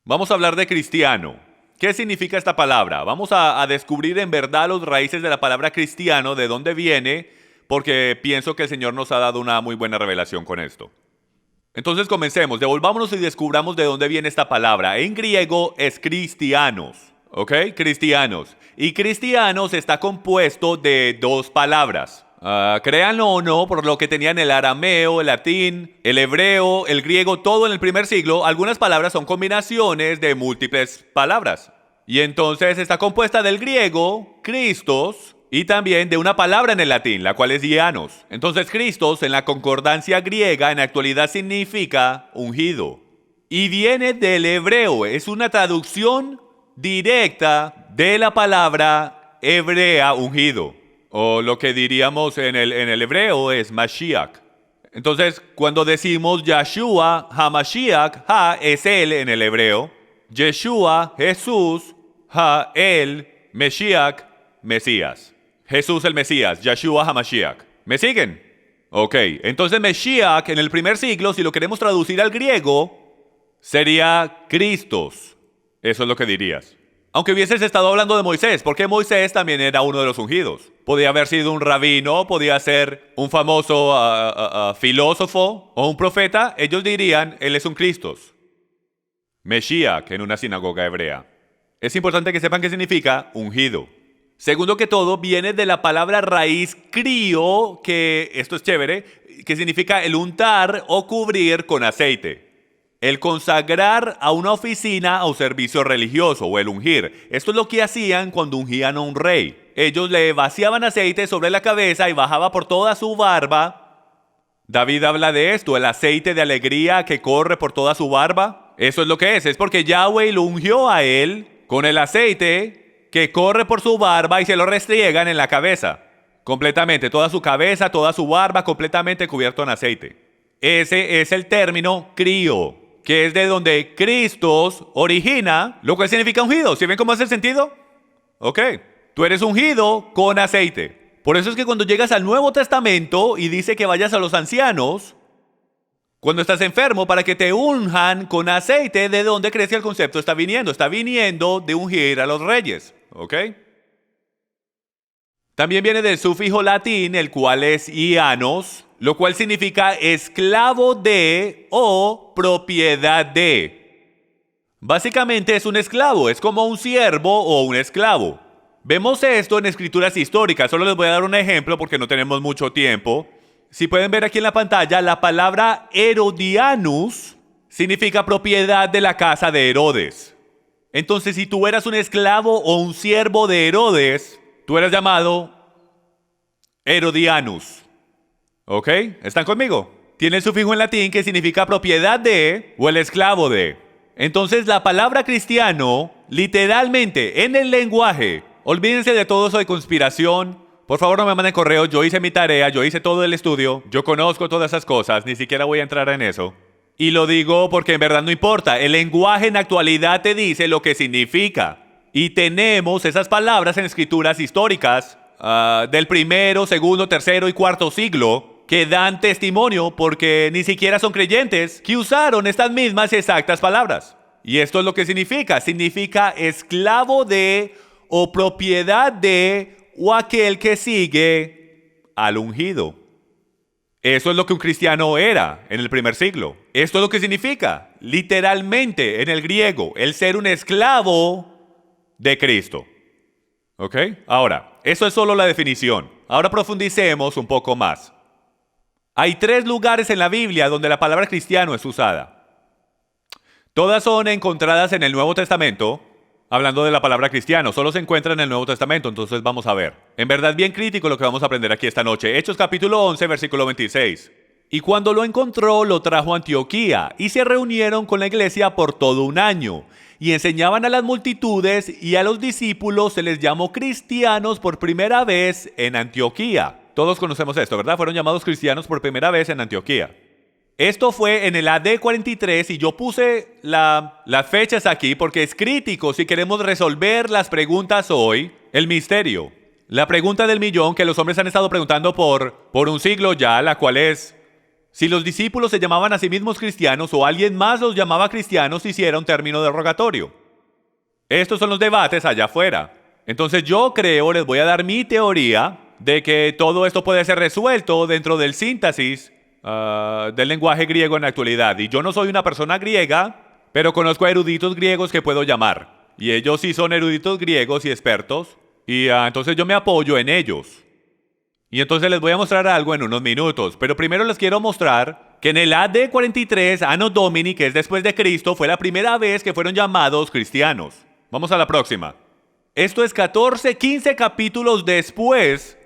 Vamos a hablar de cristiano. ¿Qué significa esta palabra? Vamos a descubrir en verdad los raíces de la palabra cristiano, de dónde viene, porque pienso que el Señor nos ha dado una muy buena revelación con esto. Entonces comencemos, devolvámonos y descubramos de dónde viene esta palabra. En griego es cristianos, ¿ok? Cristianos. Y cristianos está compuesto de dos palabras. Créanlo o no, por lo que tenían el arameo, el latín, el hebreo, el griego, todo en el primer siglo, algunas palabras son combinaciones de múltiples palabras. Y entonces está compuesta del griego, Christos, y también de una palabra en el latín, la cual es dianos. Entonces Christos en la concordancia griega en la actualidad significa ungido. Y viene del hebreo, es una traducción directa de la palabra hebrea ungido. O lo que diríamos en el hebreo es Mashiach. Entonces, cuando decimos Yeshua, HaMashiach, Ha es él en el hebreo. Yeshua, Jesús, Ha, él, Meshiach, Mesías. Jesús el Mesías, Yeshua HaMashiach. ¿Me siguen? Ok, entonces Meshiach en el primer siglo, si lo queremos traducir al griego, sería Christos. Eso es lo que dirías. Aunque hubieses estado hablando de Moisés, porque Moisés también era uno de los ungidos. Podía haber sido un rabino, podía ser un famoso filósofo o un profeta. Ellos dirían, él es un Christos. Meshiach en una sinagoga hebrea. Es importante que sepan qué significa ungido. Segundo que todo, viene de la palabra raíz crío, que esto es chévere, que significa el untar o cubrir con aceite. El consagrar a una oficina o servicio religioso o el ungir. Esto es lo que hacían cuando ungían a un rey. Ellos le vaciaban aceite sobre la cabeza y bajaba por toda su barba. David habla de esto, el aceite de alegría que corre por toda su barba. Eso es lo que es porque Yahweh lo ungió a él con el aceite que corre por su barba y se lo restriegan en la cabeza. Completamente, toda su cabeza, toda su barba completamente cubierto en aceite. Ese es el término crío, que es de donde Christos origina, lo cual significa ungido. ¿Sí ven cómo hace sentido? Ok, tú eres ungido con aceite. Por eso es que cuando llegas al Nuevo Testamento y dice que vayas a los ancianos, cuando estás enfermo, para que te unjan con aceite, ¿de dónde crees que el concepto está viniendo? Está viniendo de ungir a los reyes. ¿Ok? También viene del sufijo latín, el cual es ianos, lo cual significa esclavo de o propiedad de. Básicamente es un esclavo, es como un siervo o un esclavo. Vemos esto en escrituras históricas, solo les voy a dar un ejemplo porque no tenemos mucho tiempo. Si pueden ver aquí en la pantalla, la palabra Herodianus significa propiedad de la casa de Herodes. Entonces, si tú eras un esclavo o un siervo de Herodes, tú eras llamado Herodianus. ¿Ok? ¿Están conmigo? Tiene el sufijo en latín que significa propiedad de o el esclavo de. Entonces la palabra cristiano, literalmente en el lenguaje, olvídense de todo eso de conspiración. Por favor no me manden correo, yo hice mi tarea, yo hice todo el estudio, yo conozco todas esas cosas, ni siquiera voy a entrar en eso. Y lo digo porque en verdad no importa, el lenguaje en la actualidad te dice lo que significa. Y tenemos esas palabras en escrituras históricas del primero, segundo, tercero y cuarto siglo que dan testimonio porque ni siquiera son creyentes que usaron estas mismas exactas palabras. Y esto es lo que significa. Significa esclavo de o propiedad de o aquel que sigue al ungido. Eso es lo que un cristiano era en el primer siglo. Esto es lo que significa, literalmente en el griego, el ser un esclavo de Cristo. ¿Ok? Ahora, eso es solo la definición. Ahora profundicemos un poco más. Hay 3 lugares en la Biblia donde la palabra cristiano es usada. Todas son encontradas en el Nuevo Testamento, hablando de la palabra cristiano. Solo se encuentra en el Nuevo Testamento, entonces vamos a ver. En verdad, bien crítico lo que vamos a aprender aquí esta noche. Hechos capítulo 11, versículo 26. Y cuando lo encontró, lo trajo a Antioquía, y se reunieron con la iglesia por todo un año, y enseñaban a las multitudes, y a los discípulos se les llamó cristianos por primera vez en Antioquía. Todos conocemos esto, ¿verdad? Fueron llamados cristianos por primera vez en Antioquía. Esto fue en el AD 43 y yo puse las fechas aquí porque es crítico si queremos resolver las preguntas hoy, el misterio. La pregunta del millón que los hombres han estado preguntando por un siglo ya, la cual es, si los discípulos se llamaban a sí mismos cristianos o alguien más los llamaba cristianos, si era un término derogatorio. Estos son los debates allá afuera. Entonces yo creo, les voy a dar mi teoría de que todo esto puede ser resuelto dentro del síntesis del lenguaje griego en la actualidad. Y yo no soy una persona griega, pero conozco a eruditos griegos que puedo llamar. Y ellos sí son eruditos griegos y expertos. Y entonces yo me apoyo en ellos. Y entonces les voy a mostrar algo en unos minutos. Pero primero les quiero mostrar que en el AD 43, Anno Domini, que es después de Cristo, fue la primera vez que fueron llamados cristianos. Vamos a la próxima. Esto es 15 capítulos después.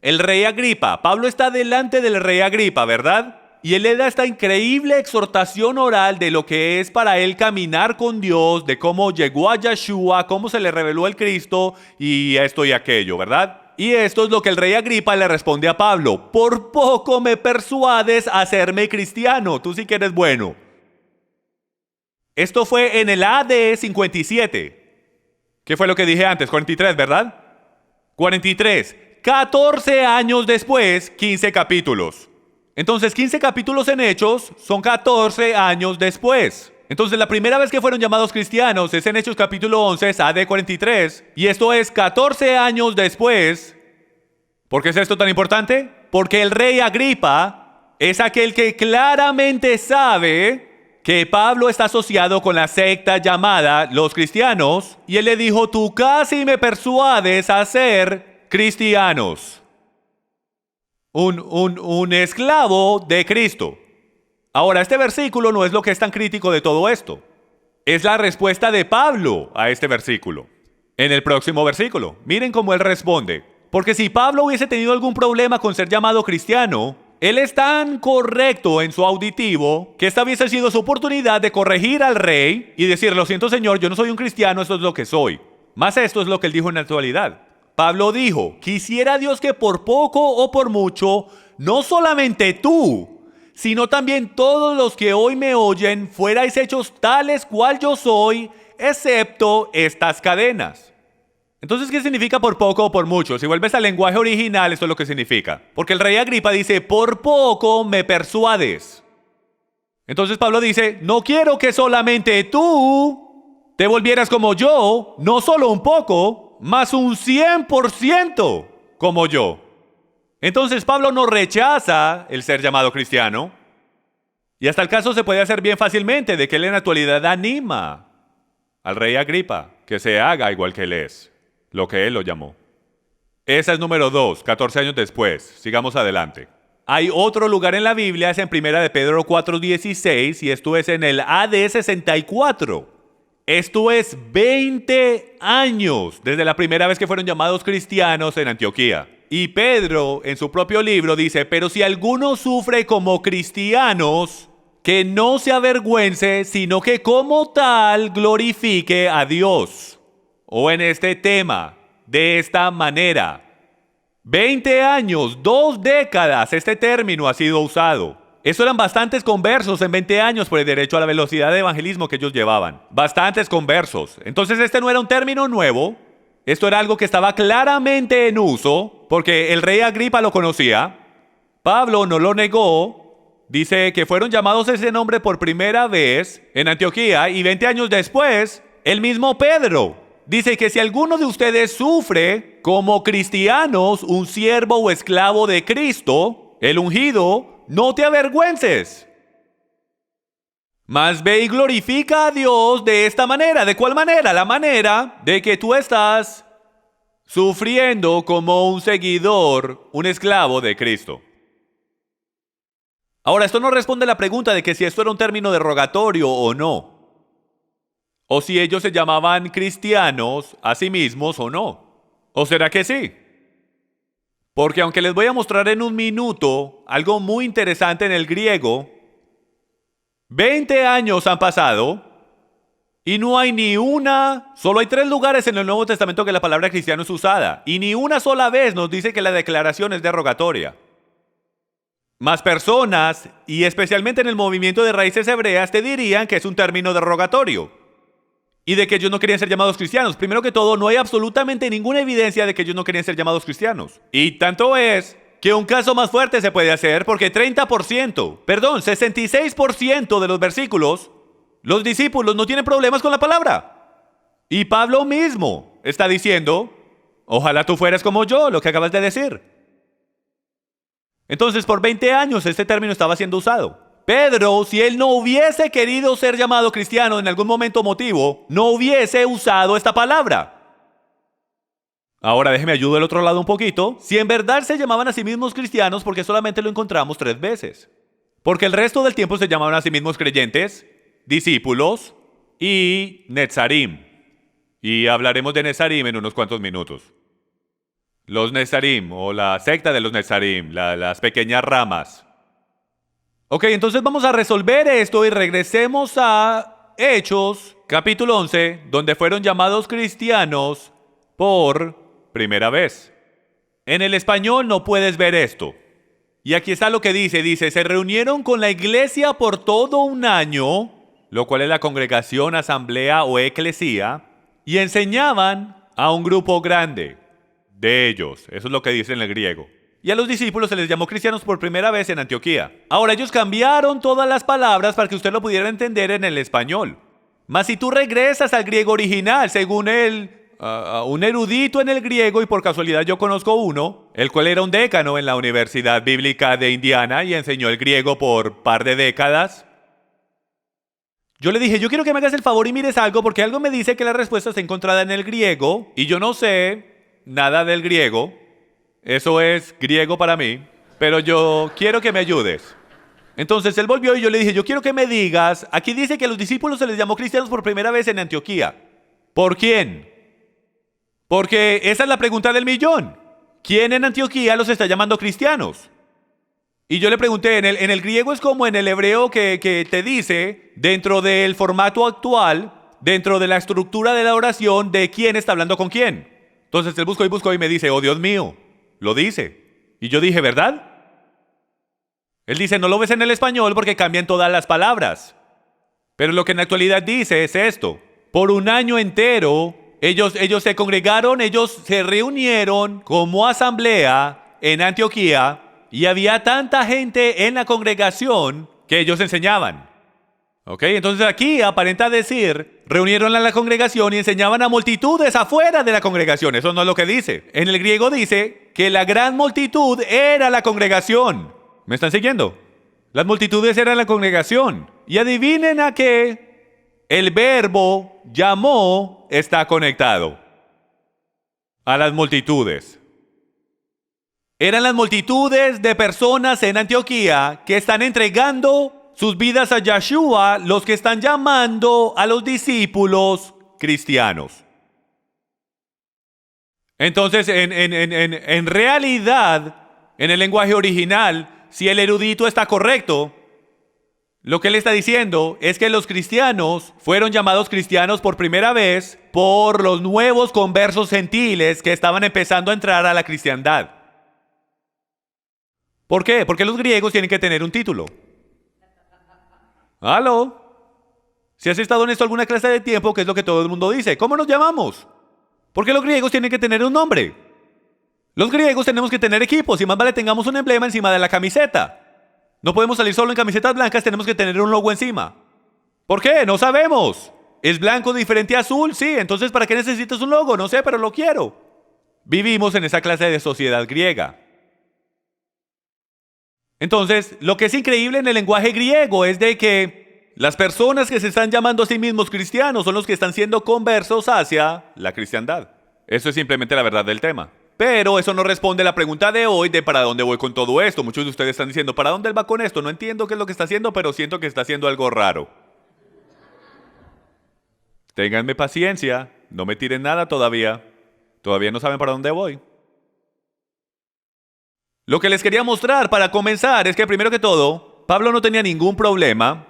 El rey Agripa. Pablo está delante del rey Agripa, ¿verdad? Y él le da esta increíble exhortación oral de lo que es para él caminar con Dios, de cómo llegó a Yeshua, cómo se le reveló el Cristo y esto y aquello, ¿verdad? Y esto es lo que el rey Agripa le responde a Pablo. Por poco me persuades a hacerme cristiano. Tú sí que eres bueno. Esto fue en el AD 57. ¿Qué fue lo que dije antes? 43, ¿verdad? 43. 14 años después, 15 capítulos. Entonces, 15 capítulos en Hechos son 14 años después. Entonces, la primera vez que fueron llamados cristianos es en Hechos capítulo 11, es AD 43. Y esto es 14 años después. ¿Por qué es esto tan importante? Porque el rey Agripa es aquel que claramente sabe que Pablo está asociado con la secta llamada los cristianos. Y él le dijo, tú casi me persuades a ser cristianos. Un esclavo de Cristo. Ahora, este versículo no es lo que es tan crítico de todo esto. Es la respuesta de Pablo a este versículo. En el próximo versículo, miren cómo él responde. Porque si Pablo hubiese tenido algún problema con ser llamado cristiano, él es tan correcto en su auditivo que esta hubiese sido su oportunidad de corregir al rey y decir, lo siento señor, yo no soy un cristiano, esto es lo que soy. Más esto es lo que él dijo en la actualidad. Pablo dijo, quisiera Dios que por poco o por mucho, no solamente tú, sino también todos los que hoy me oyen, fuerais hechos tales cual yo soy, excepto estas cadenas. Entonces, ¿qué significa por poco o por mucho? Si vuelves al lenguaje original, esto es lo que significa. Porque el rey Agripa dice, por poco me persuades. Entonces Pablo dice, no quiero que solamente tú te volvieras como yo, no solo un poco, más un 100% como yo. Entonces Pablo no rechaza el ser llamado cristiano. Y hasta el caso se puede hacer bien fácilmente de que él en la actualidad anima al rey Agripa que se haga igual que él es, lo que él lo llamó. Esa es número 2, 14 años después. Sigamos adelante. Hay otro lugar en la Biblia, es en 1 de Pedro 4:16 y esto es en el AD 64. Esto es 20 años desde la primera vez que fueron llamados cristianos en Antioquía. Y Pedro, en su propio libro, dice, pero si alguno sufre como cristianos, que no se avergüence, sino que como tal glorifique a Dios. O en este tema, de esta manera. 20 años, 2 décadas, este término ha sido usado. Eso eran bastantes conversos en 20 años por el derecho a la velocidad de evangelismo que ellos llevaban. Bastantes conversos. Entonces este no era un término nuevo. Esto era algo que estaba claramente en uso, porque el rey Agripa lo conocía. Pablo no lo negó. Dice que fueron llamados ese nombre por primera vez en Antioquía y 20 años después, el mismo Pedro dice que si alguno de ustedes sufre como cristianos, un siervo o esclavo de Cristo, el ungido, no te avergüences. Mas ve y glorifica a Dios de esta manera. ¿De cuál manera? La manera de que tú estás sufriendo como un seguidor, un esclavo de Cristo. Ahora, esto no responde a la pregunta de que si esto era un término derogatorio o no. O si ellos se llamaban cristianos a sí mismos o no. ¿O será que sí? Porque aunque les voy a mostrar en un minuto algo muy interesante en el griego, 20 años han pasado y no hay ni una, solo hay 3 lugares en el Nuevo Testamento que la palabra cristiano es usada y ni una sola vez nos dice que la declaración es derogatoria. Más personas, y especialmente en el movimiento de raíces hebreas, te dirían que es un término derogatorio y de que ellos no querían ser llamados cristianos. Primero que todo, no hay absolutamente ninguna evidencia de que ellos no querían ser llamados cristianos. Y tanto es que un caso más fuerte se puede hacer porque 66% de los versículos, los discípulos no tienen problemas con la palabra. Y Pablo mismo está diciendo, ojalá tú fueras como yo, lo que acabas de decir. Entonces, por 20 años este término estaba siendo usado. Pedro, si él no hubiese querido ser llamado cristiano en algún momento motivo, no hubiese usado esta palabra. Ahora déjeme ayudar del otro lado un poquito. Si en verdad se llamaban a sí mismos cristianos, porque solamente lo encontramos 3 veces. Porque el resto del tiempo se llamaban a sí mismos creyentes, discípulos y Netzarim. Y hablaremos de Netzarim en unos cuantos minutos. Los Netzarim o la secta de los Netzarim, las pequeñas ramas. Ok, entonces vamos a resolver esto y regresemos a Hechos, capítulo 11, donde fueron llamados cristianos por primera vez. En el español no puedes ver esto. Y aquí está lo que dice, se reunieron con la iglesia por todo un año, lo cual es la congregación, asamblea o eclesía, y enseñaban a un grupo grande de ellos. Eso es lo que dice en el griego. Y a los discípulos se les llamó cristianos por primera vez en Antioquía. Ahora ellos cambiaron todas las palabras para que usted lo pudiera entender en el español. Mas si tú regresas al griego original, según un erudito en el griego, y por casualidad yo conozco uno, el cual era un decano en la Universidad Bíblica de Indiana y enseñó el griego por par de décadas. Yo le dije, yo quiero que me hagas el favor y mires algo, porque algo me dice que la respuesta está encontrada en el griego, y yo no sé nada del griego. Eso es griego para mí, pero yo quiero que me ayudes. Entonces él volvió y yo le dije, yo quiero que me digas, aquí dice que a los discípulos se les llamó cristianos por primera vez en Antioquía. ¿Por quién? Porque esa es la pregunta del millón. ¿Quién en Antioquía los está llamando cristianos? Y yo le pregunté, en el griego es como en el hebreo que te dice, dentro del formato actual, dentro de la estructura de la oración, de quién está hablando con quién. Entonces él buscó y me dice, oh Dios mío, lo dice. Y yo dije, ¿verdad? Él dice, no lo ves en el español porque cambian todas las palabras. Pero lo que en la actualidad dice es esto. Por un año entero, ellos se congregaron, ellos se reunieron como asamblea en Antioquía y había tanta gente en la congregación que ellos enseñaban. ¿Ok? Entonces aquí aparenta decir, reunieron a la congregación y enseñaban a multitudes afuera de la congregación. Eso no es lo que dice. En el griego dice que la gran multitud era la congregación. ¿Me están siguiendo? Las multitudes eran la congregación. Y adivinen a qué el verbo llamó está conectado. A las multitudes. Eran las multitudes de personas en Antioquía que están entregando sus vidas a Yeshua, los que están llamando a los discípulos cristianos. Entonces, en realidad, en el lenguaje original, si el erudito está correcto, lo que él está diciendo es que los cristianos fueron llamados cristianos por primera vez por los nuevos conversos gentiles que estaban empezando a entrar a la cristiandad. ¿Por qué? Porque los griegos tienen que tener un título. ¿Aló? Si has estado en esto alguna clase de tiempo, ¿qué es lo que todo el mundo dice? ¿Cómo nos llamamos? Porque los griegos tienen que tener un nombre. Los griegos tenemos que tener equipos y más vale tengamos un emblema encima de la camiseta. No podemos salir solo en camisetas blancas, tenemos que tener un logo encima. ¿Por qué? No sabemos. ¿Es blanco diferente a azul? Sí, entonces ¿para qué necesitas un logo? No sé, pero lo quiero. Vivimos en esa clase de sociedad griega. Entonces, lo que es increíble en el lenguaje griego es de que las personas que se están llamando a sí mismos cristianos son los que están siendo conversos hacia la cristiandad. Eso es simplemente la verdad del tema. Pero eso no responde a la pregunta de hoy de para dónde voy con todo esto. Muchos de ustedes están diciendo, ¿para dónde él va con esto? No entiendo qué es lo que está haciendo, pero siento que está haciendo algo raro. Ténganme paciencia, no me tiren nada todavía. Todavía no saben para dónde voy. Lo que les quería mostrar para comenzar es que primero que todo, Pablo no tenía ningún problema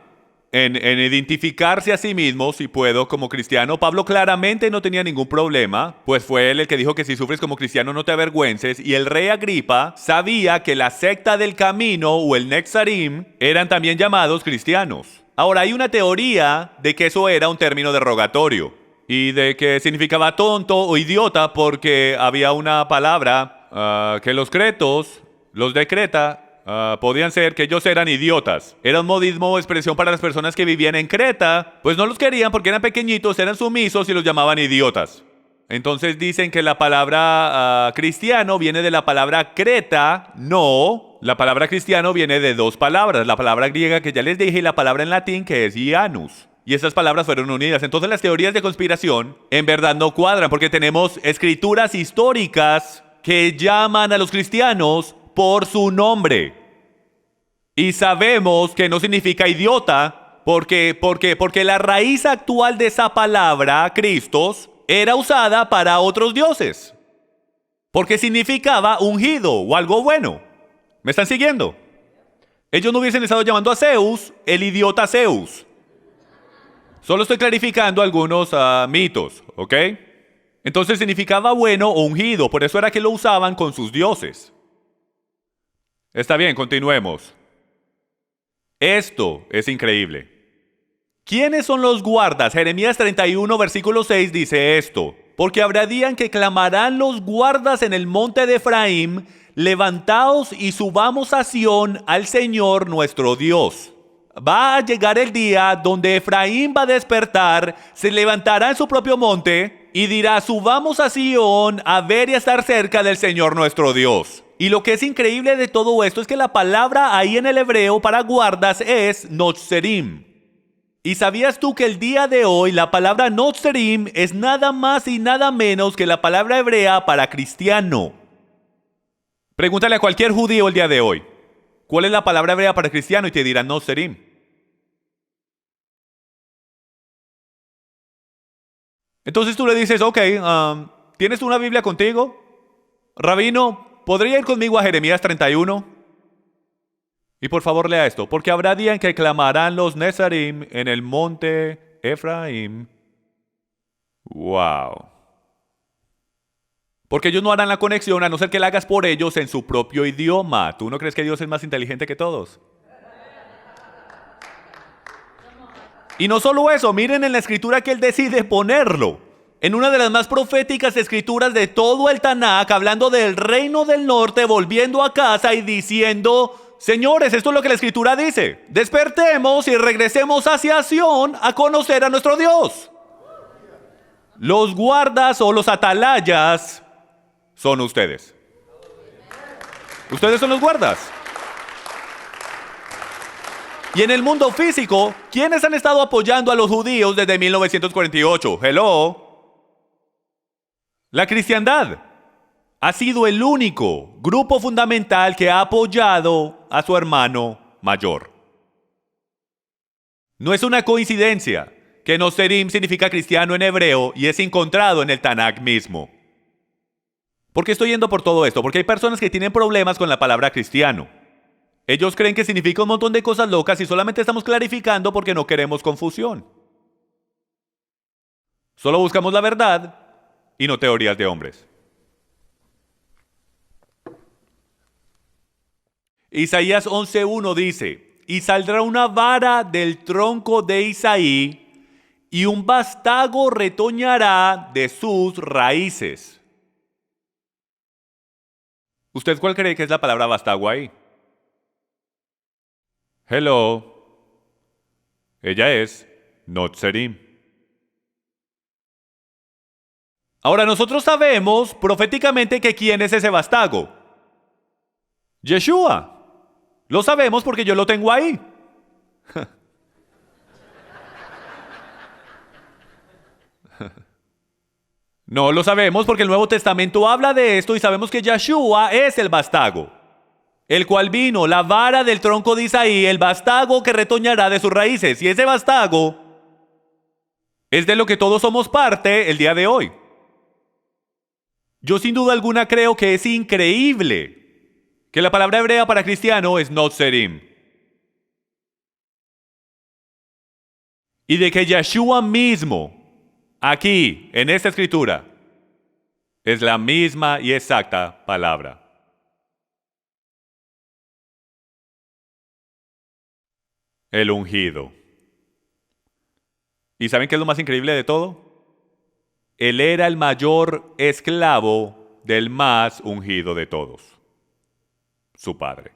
en identificarse a sí mismo, si puedo, como cristiano. Pablo claramente no tenía ningún problema, pues fue él el que dijo que si sufres como cristiano no te avergüences, y el rey Agripa sabía que la secta del camino o el Netzarim eran también llamados cristianos. Ahora hay una teoría de que eso era un término derogatorio y de que significaba tonto o idiota porque había una palabra que los cretos Los de Creta podían ser que ellos eran idiotas. Era un modismo o expresión para las personas que vivían en Creta, pues no los querían porque eran pequeñitos, eran sumisos y los llamaban idiotas. Entonces dicen que la palabra cristiano viene de la palabra Creta. No, la palabra cristiano viene de dos palabras, la palabra griega que ya les dije y la palabra en latín que es Ianus. Y esas palabras fueron unidas. Entonces las teorías de conspiración en verdad no cuadran porque tenemos escrituras históricas que llaman a los cristianos por su nombre. Y sabemos que no significa idiota porque la raíz actual de esa palabra, Cristos, era usada para otros dioses. Porque significaba ungido o algo bueno. ¿Me están siguiendo? Ellos no hubiesen estado llamando a Zeus el idiota Zeus. Solo estoy clarificando algunos mitos, ¿ok? Entonces significaba bueno o ungido, por eso era que lo usaban con sus dioses. Está bien, continuemos. Esto es increíble. ¿Quiénes son los guardas? Jeremías 31, versículo 6 dice esto. Porque habrá día en que clamarán los guardas en el monte de Efraín, levantaos y subamos a Sión al Señor nuestro Dios. Va a llegar el día donde Efraín va a despertar, se levantará en su propio monte y dirá, subamos a Sión a ver y a estar cerca del Señor nuestro Dios. Y lo que es increíble de todo esto es que la palabra ahí en el hebreo para guardas es Notzerim. ¿Y sabías tú que el día de hoy la palabra Notzerim es nada más y nada menos que la palabra hebrea para cristiano? Pregúntale a cualquier judío el día de hoy, ¿cuál es la palabra hebrea para cristiano? Y te dirán Notzerim. Entonces tú le dices, ok, ¿tienes una Biblia contigo? Rabino, ¿podría ir conmigo a Jeremías 31? Y por favor lea esto, porque habrá día en que clamarán los Nezarim en el monte Efraín. Wow. Porque ellos no harán la conexión a no ser que la hagas por ellos en su propio idioma. ¿Tú no crees que Dios es más inteligente que todos? Y no solo eso, miren en la escritura que él decide ponerlo. En una de las más proféticas escrituras de todo el Tanakh, hablando del reino del norte, volviendo a casa y diciendo, señores, esto es lo que la escritura dice. Despertemos y regresemos hacia Sión a conocer a nuestro Dios. Los guardas o los atalayas son ustedes. Ustedes son los guardas. Y en el mundo físico, ¿quiénes han estado apoyando a los judíos desde 1948? Hello. La cristiandad ha sido el único grupo fundamental que ha apoyado a su hermano mayor. No es una coincidencia que Notzerim significa cristiano en hebreo y es encontrado en el Tanakh mismo. ¿Por qué estoy yendo por todo esto? Porque hay personas que tienen problemas con la palabra cristiano. Ellos creen que significa un montón de cosas locas y solamente estamos clarificando porque no queremos confusión. Solo buscamos la verdad y no teorías de hombres. Isaías 11:1 dice, y saldrá una vara del tronco de Isaí y un vástago retoñará de sus raíces. ¿Usted cuál cree que es la palabra vástago ahí? Hello. Ella es Notzerim. Ahora nosotros sabemos proféticamente que quién es ese vástago. Yeshua. Lo sabemos porque yo lo tengo ahí. No lo sabemos porque el Nuevo Testamento habla de esto y sabemos que Yeshua es el vástago, el cual vino, la vara del tronco de Isaí, el vástago que retoñará de sus raíces. Y ese vástago es de lo que todos somos parte el día de hoy. Yo sin duda alguna creo que es increíble que la palabra hebrea para cristiano es Notzerim. Y de que Yeshua mismo, aquí, en esta escritura, es la misma y exacta palabra. El ungido. ¿Y saben qué es lo más increíble de todo? Él era el mayor esclavo del más ungido de todos. su Padre.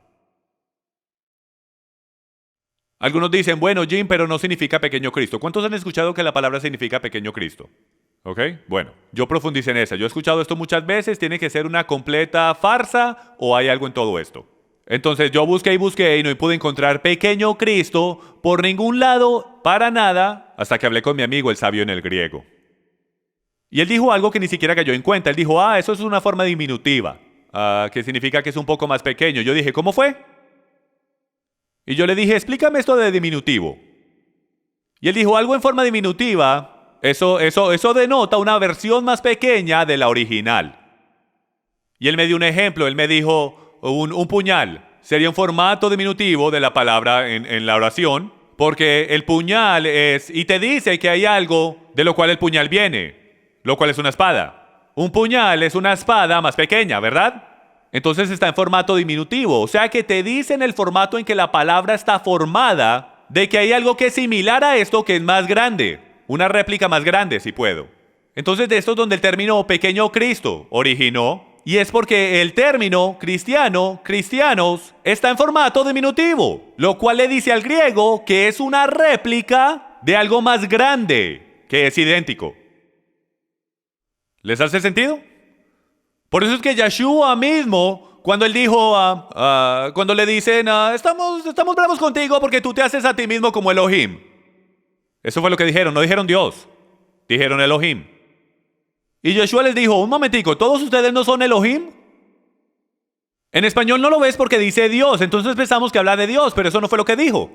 Algunos dicen, bueno, Jim, pero no significa pequeño Cristo. ¿Cuántos han escuchado que la palabra significa pequeño Cristo? ¿Ok? Bueno, yo profundicé en esa. Yo he escuchado esto muchas veces. ¿Tiene que ser una completa farsa o hay algo en todo esto? Entonces yo busqué y no pude encontrar pequeño Cristo por ningún lado, para nada, hasta que hablé con mi amigo el sabio en el griego. Y él dijo algo que ni siquiera cayó en cuenta. Él dijo, eso es una forma diminutiva, que significa que es un poco más pequeño. Yo dije, ¿cómo fue? Y yo le dije, explícame esto de diminutivo. Y él dijo, algo en forma diminutiva, eso denota una versión más pequeña de la original. Y él me dio un ejemplo, él me dijo, un puñal sería un formato diminutivo de la palabra en la oración, porque el puñal y te dice que hay algo de lo cual el puñal viene, lo cual es una espada. Un puñal es una espada más pequeña, ¿verdad? Entonces está en formato diminutivo, o sea que te dice en el formato en que la palabra está formada de que hay algo que es similar a esto que es más grande, una réplica más grande si puedo. Entonces de esto es donde el término pequeño Cristo originó, y es porque el término cristiano, cristianos, está en formato diminutivo, lo cual le dice al griego que es una réplica de algo más grande, que es idéntico. ¿Les hace sentido? Por eso es que Yeshua mismo, cuando él dijo, cuando le dicen, estamos bravos contigo porque tú te haces a ti mismo como Elohim. Eso fue lo que dijeron, no dijeron Dios, dijeron Elohim. Y Yeshua les dijo, un momentico, ¿todos ustedes no son Elohim? En español no lo ves porque dice Dios, entonces pensamos que habla de Dios, pero eso no fue lo que dijo.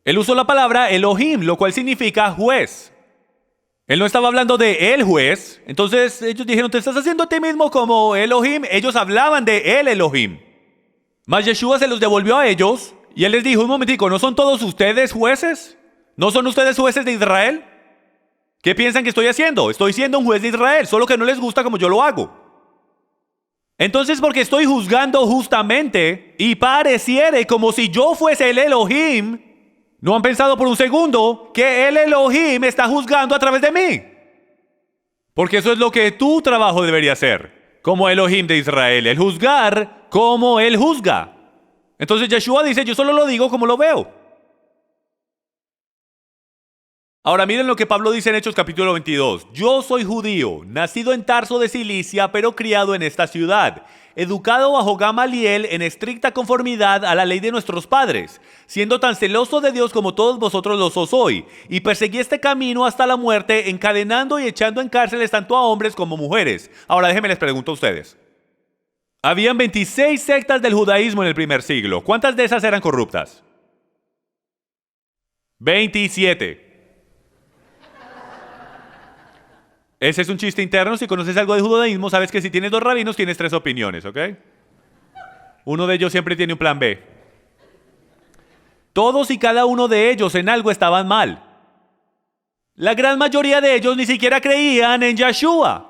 Él usó la palabra Elohim, lo cual significa juez. Él no estaba hablando de el juez. Entonces ellos dijeron, te estás haciendo a ti mismo como Elohim. Ellos hablaban de el Elohim. Mas Yeshua se los devolvió a ellos y él les dijo, un momentico, ¿no son todos ustedes jueces? ¿No son ustedes jueces de Israel? ¿Qué piensan que estoy haciendo? Estoy siendo un juez de Israel, solo que no les gusta como yo lo hago. Entonces, porque estoy juzgando justamente y pareciere como si yo fuese el Elohim, ¿no han pensado por un segundo que el Elohim está juzgando a través de mí? Porque eso es lo que tu trabajo debería ser, como Elohim de Israel, el juzgar como Él juzga. Entonces Yeshua dice, yo solo lo digo como lo veo. Ahora miren lo que Pablo dice en Hechos capítulo 22. Yo soy judío, nacido en Tarso de Cilicia, pero criado en esta ciudad, educado bajo Gamaliel en estricta conformidad a la ley de nuestros padres, siendo tan celoso de Dios como todos vosotros lo sois hoy, y perseguí este camino hasta la muerte, encadenando y echando en cárceles tanto a hombres como mujeres. Ahora déjenme les pregunto a ustedes. Habían 26 sectas del judaísmo en el primer siglo. ¿Cuántas de esas eran corruptas? 27. Ese es un chiste interno. Si conoces algo de judaísmo, sabes que si tienes 2 rabinos, tienes 3 opiniones, ¿ok? Uno de ellos siempre tiene un plan B. Todos y cada uno de ellos en algo estaban mal. La gran mayoría de ellos ni siquiera creían en Yeshua.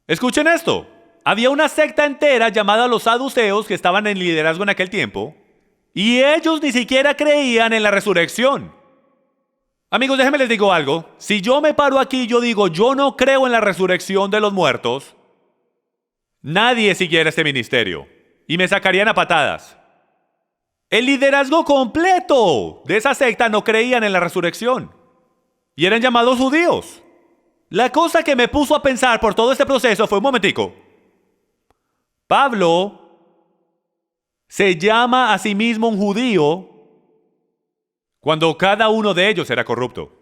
Escuchen esto. Había una secta entera llamada los saduceos que estaban en liderazgo en aquel tiempo, y ellos ni siquiera creían en la resurrección. Amigos, déjenme les digo algo. Si yo me paro aquí y yo digo, yo no creo en la resurrección de los muertos, nadie siguiera este ministerio y me sacarían a patadas. El liderazgo completo de esa secta no creían en la resurrección y eran llamados judíos. La cosa que me puso a pensar por todo este proceso fue, un momentico, Pablo se llama a sí mismo un judío cuando cada uno de ellos era corrupto.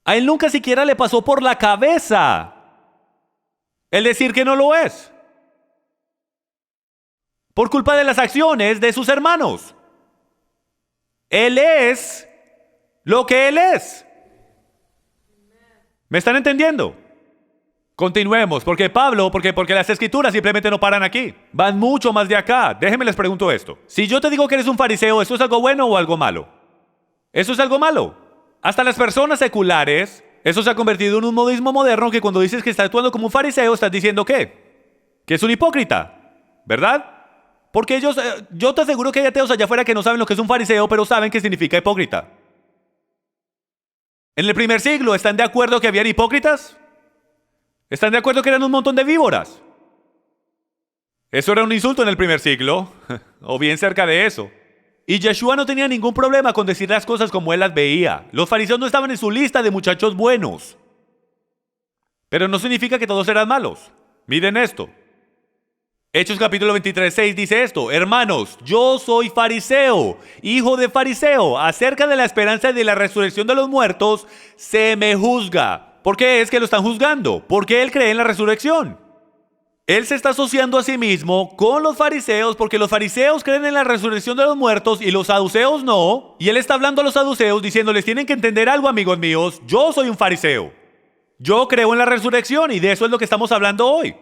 A él nunca siquiera le pasó por la cabeza el decir que no lo es, por culpa de las acciones de sus hermanos. Él es lo que él es. ¿Me están entendiendo? Continuemos, porque las escrituras simplemente no paran aquí. Van mucho más de acá. Déjenme les pregunto esto. Si yo te digo que eres un fariseo, ¿eso es algo bueno o algo malo? Eso es algo malo. Hasta las personas seculares, eso se ha convertido en un modismo moderno que cuando dices que estás actuando como un fariseo, estás diciendo ¿qué? Que es un hipócrita, ¿verdad? Porque ellos, yo te aseguro que hay ateos allá afuera que no saben lo que es un fariseo, pero saben qué significa hipócrita. En el primer siglo, ¿están de acuerdo que habían hipócritas? ¿Están de acuerdo que eran un montón de víboras? Eso era un insulto en el primer siglo, o bien cerca de eso. Y Yeshua no tenía ningún problema con decir las cosas como él las veía. Los fariseos no estaban en su lista de muchachos buenos. Pero no significa que todos eran malos. Miren esto. Hechos capítulo 23, 6 dice esto: hermanos, yo soy fariseo, hijo de fariseo. Acerca de la esperanza de la resurrección de los muertos, se me juzga. ¿Por qué es que lo están juzgando? Porque él cree en la resurrección. Él se está asociando a sí mismo con los fariseos porque los fariseos creen en la resurrección de los muertos y los saduceos no. Y él está hablando a los saduceos diciéndoles: tienen que entender algo, amigos míos, yo soy un fariseo. Yo creo en la resurrección y de eso es lo que estamos hablando hoy.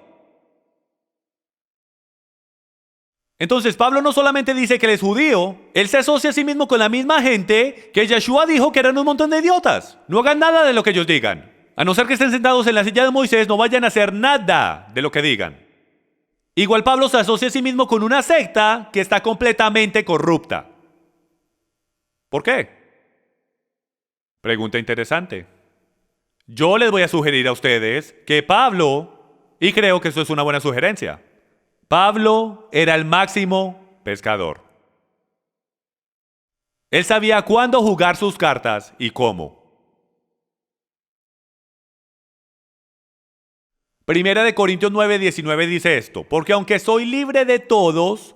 Entonces Pablo no solamente dice que él es judío, él se asocia a sí mismo con la misma gente que Yeshua dijo que eran un montón de idiotas. No hagan nada de lo que ellos digan. A no ser que estén sentados en la silla de Moisés, no vayan a hacer nada de lo que digan. Igual Pablo se asocia a sí mismo con una secta que está completamente corrupta. ¿Por qué? Pregunta interesante. Yo les voy a sugerir a ustedes que Pablo, y creo que eso es una buena sugerencia, Pablo era el máximo pescador. Él sabía cuándo jugar sus cartas y cómo. Primera de Corintios 9, 19 dice esto: porque aunque soy libre de todos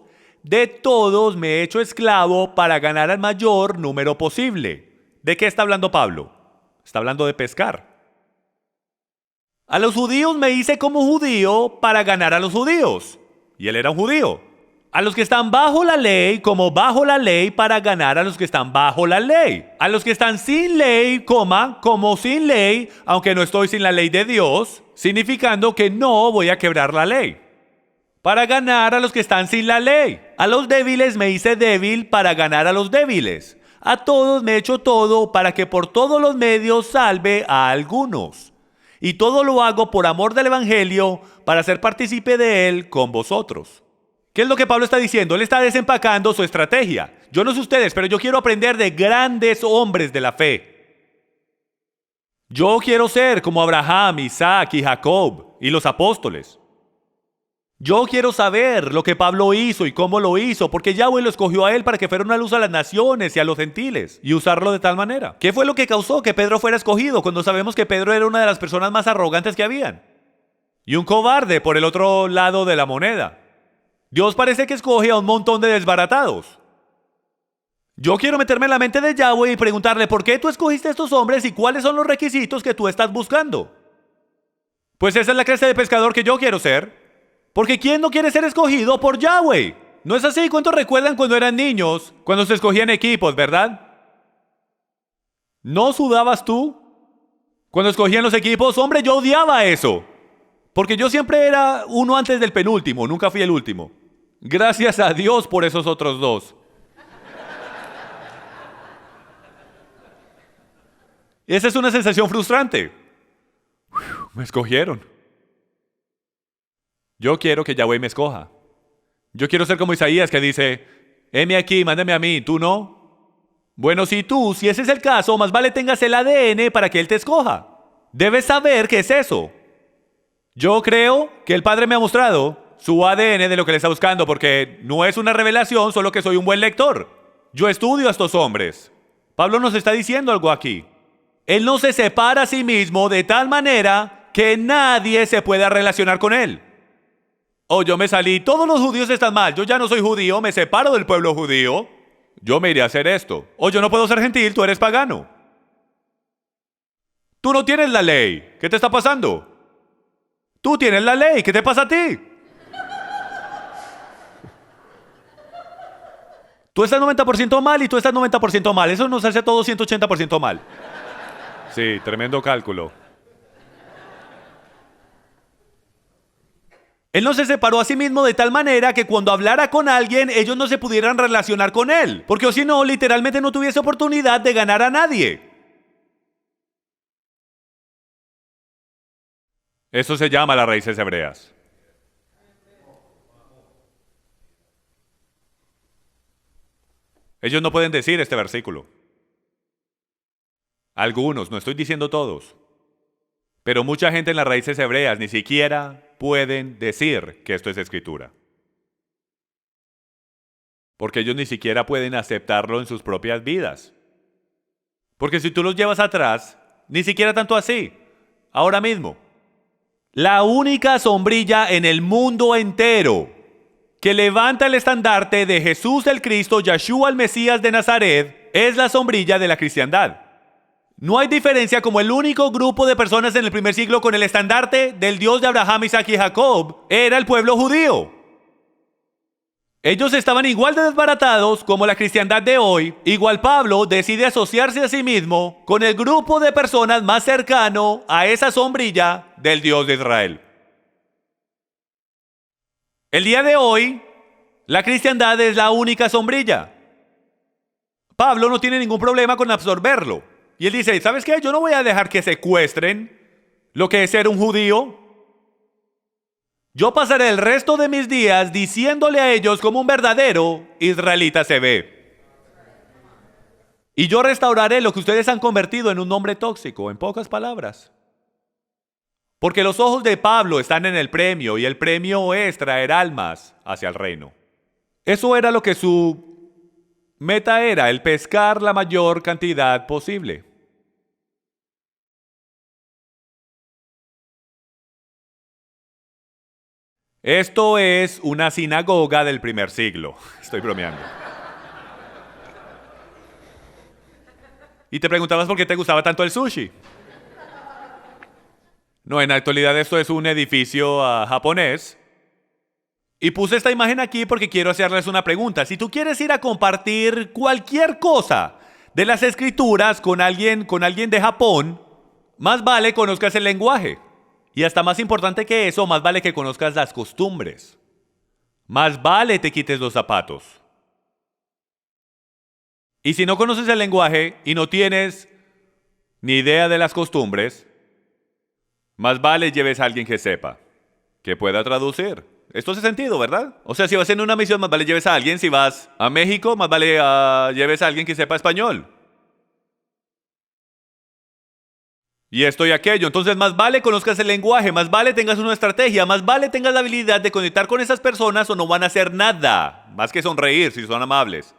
me he hecho esclavo para ganar al mayor número posible. ¿De qué está hablando Pablo? Está hablando de pescar. A los judíos me hice como judío para ganar a los judíos. Y él era un judío. A los que están bajo la ley, como bajo la ley, para ganar a los que están bajo la ley. A los que están sin ley, como sin ley, aunque no estoy sin la ley de Dios, significando que no voy a quebrar la ley. Para ganar a los que están sin la ley. A los débiles me hice débil para ganar a los débiles. A todos me he hecho todo para que por todos los medios salve a algunos. Y todo lo hago por amor del evangelio, para ser partícipe de él con vosotros. ¿Qué es lo que Pablo está diciendo? Él está desempacando su estrategia. Yo no sé ustedes, pero yo quiero aprender de grandes hombres de la fe. Yo quiero ser como Abraham, Isaac y Jacob y los apóstoles. Yo quiero saber lo que Pablo hizo y cómo lo hizo, porque Yahweh lo escogió a él para que fuera una luz a las naciones y a los gentiles, y usarlo de tal manera. ¿Qué fue lo que causó que Pedro fuera escogido cuando sabemos que Pedro era una de las personas más arrogantes que habían? Y un cobarde por el otro lado de la moneda. Dios parece que escoge a un montón de desbaratados. Yo quiero meterme en la mente de Yahweh y preguntarle: ¿por qué tú escogiste a estos hombres y cuáles son los requisitos que tú estás buscando? Pues esa es la clase de pescador que yo quiero ser. Porque ¿quién no quiere ser escogido por Yahweh? ¿No es así? ¿Cuántos recuerdan cuando eran niños? Cuando se escogían equipos, ¿verdad? ¿No sudabas tú? Cuando escogían los equipos, hombre, yo odiaba eso. Porque yo siempre era uno antes del penúltimo, nunca fui el último. Gracias a Dios por esos otros dos. Esa es una sensación frustrante. Me escogieron. Yo quiero que Yahweh me escoja. Yo quiero ser como Isaías, que dice: heme aquí, mándame a mí, ¿tú no? Bueno, si ese es el caso, más vale tengas el ADN para que Él te escoja. Debes saber qué es eso. Yo creo que el Padre me ha mostrado su ADN de lo que le está buscando, porque no es una revelación, solo que soy un buen lector. Yo estudio a estos hombres. Pablo nos está diciendo algo aquí. Él no se separa a sí mismo de tal manera que nadie se pueda relacionar con él. Oh, yo me salí, todos los judíos están mal, yo ya no soy judío, me separo del pueblo judío. Yo me iré a hacer esto. Oh, yo no puedo ser gentil, tú eres pagano. Tú no tienes la ley, ¿qué te está pasando? Tú tienes la ley, ¿qué te pasa a ti? Tú estás 90% mal y tú estás 90% mal. Eso nos hace a todos 180% mal. Sí, tremendo cálculo. Él no se separó a sí mismo de tal manera que cuando hablara con alguien, ellos no se pudieran relacionar con él. Porque o si no, literalmente no tuviese oportunidad de ganar a nadie. Eso se llama las raíces hebreas. Ellos no pueden decir este versículo. Algunos, no estoy diciendo todos. Pero mucha gente en las raíces hebreas ni siquiera pueden decir que esto es escritura. porque ellos ni siquiera pueden aceptarlo en sus propias vidas. Porque si tú los llevas atrás, ni siquiera tanto así, ahora mismo. La única sombrilla en el mundo entero que levanta el estandarte de Jesús el Cristo, Yeshua el Mesías de Nazaret, es la sombrilla de la cristiandad. No hay diferencia como el único grupo de personas en el primer siglo con el estandarte del Dios de Abraham, Isaac y Jacob era el pueblo judío. Ellos estaban igual de desbaratados como la cristiandad de hoy. Igual Pablo decide asociarse a sí mismo con el grupo de personas más cercano a esa sombrilla del Dios de Israel. El día de hoy, la cristiandad es la única sombrilla. Pablo no tiene ningún problema con absorberlo. Y él dice, ¿sabes qué? Yo no voy a dejar que secuestren lo que es ser un judío. Yo pasaré el resto de mis días diciéndole a ellos como un verdadero israelita se ve. Y yo restauraré lo que ustedes han convertido en un hombre tóxico, en pocas palabras. Porque los ojos de Pablo están en el premio, y el premio es traer almas hacia el reino. Eso era lo que su meta era, el pescar la mayor cantidad posible. Esto es una sinagoga del primer siglo. Estoy bromeando. Y te preguntabas por qué te gustaba tanto el sushi. No, en la actualidad esto es un edificio japonés. Y puse esta imagen aquí porque quiero hacerles una pregunta. Si tú quieres ir a compartir cualquier cosa de las escrituras con alguien de Japón, más vale conozcas el lenguaje. Y hasta más importante que eso, más vale que conozcas las costumbres. Más vale te quites los zapatos. Y si no conoces el lenguaje y no tienes ni idea de las costumbres, más vale lleves a alguien que sepa, que pueda traducir. Esto hace sentido, ¿verdad? O sea, si vas en una misión, más vale lleves a alguien. Si vas a México, más vale lleves a alguien que sepa español. Y esto y aquello. Entonces más vale conozcas el lenguaje, más vale tengas una estrategia, más vale tengas la habilidad de conectar con esas personas o no van a hacer nada, más que sonreír si son amables.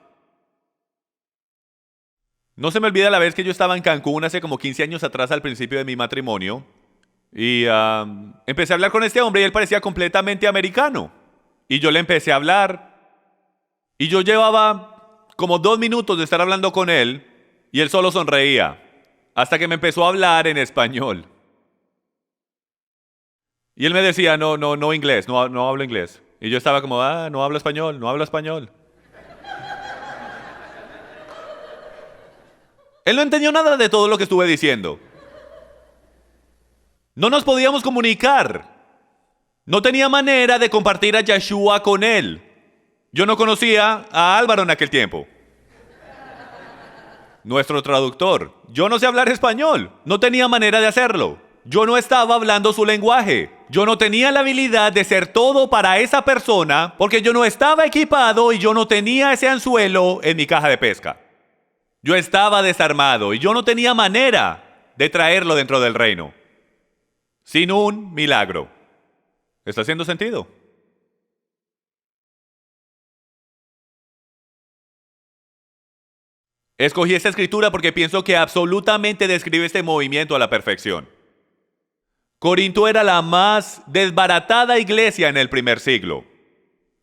No se me olvida la vez que yo estaba en Cancún hace como 15 años atrás al principio de mi matrimonio y empecé a hablar con este hombre y él parecía completamente americano. Y yo le empecé a hablar y yo llevaba como 2 minutos de estar hablando con él y él solo sonreía. Hasta que me empezó a hablar en español. Y él me decía, no inglés, no hablo inglés. Y yo estaba como, no hablo español, no hablo español. Él no entendió nada de todo lo que estuve diciendo. No nos podíamos comunicar. No tenía manera de compartir a Yeshua con él. Yo no conocía a Álvaro en aquel tiempo. Nuestro traductor. Yo no sé hablar español. No tenía manera de hacerlo. Yo no estaba hablando su lenguaje. Yo no tenía la habilidad de ser todo para esa persona porque yo no estaba equipado y yo no tenía ese anzuelo en mi caja de pesca. Yo estaba desarmado y yo no tenía manera de traerlo dentro del reino. Sin un milagro. ¿Está haciendo sentido? Escogí esta escritura porque pienso que absolutamente describe este movimiento a la perfección. Corinto era la más desbaratada iglesia en el primer siglo.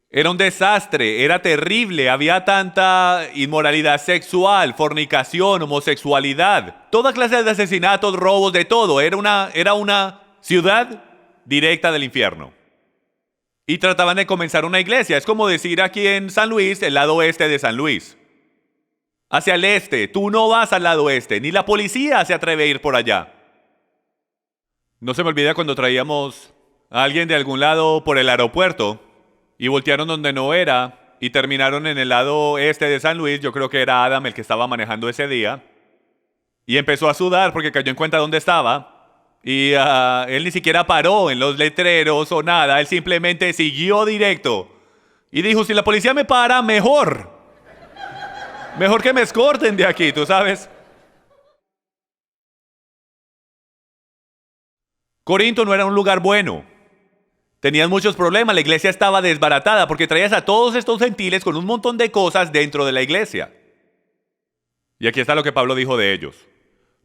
Era un desastre, era terrible, había tanta inmoralidad sexual, fornicación, homosexualidad, toda clase de asesinatos, robos, de todo. Era una ciudad directa del infierno. Y trataban de comenzar una iglesia. Es como decir aquí en San Luis, el lado oeste de San Luis. Hacia el este, tú no vas al lado oeste, ni la policía se atreve a ir por allá. No se me olvida cuando traíamos a alguien de algún lado por el aeropuerto y voltearon donde no era y terminaron en el lado este de San Luis. Yo creo que era Adam el que estaba manejando ese día y empezó a sudar porque cayó en cuenta dónde estaba y él ni siquiera paró en los letreros o nada. Él simplemente siguió directo y dijo, si la policía me para, mejor que me escorten de aquí, tú sabes. Corinto no era un lugar bueno. Tenías muchos problemas, la iglesia estaba desbaratada porque traías a todos estos gentiles con un montón de cosas dentro de la iglesia. Y aquí está lo que Pablo dijo de ellos.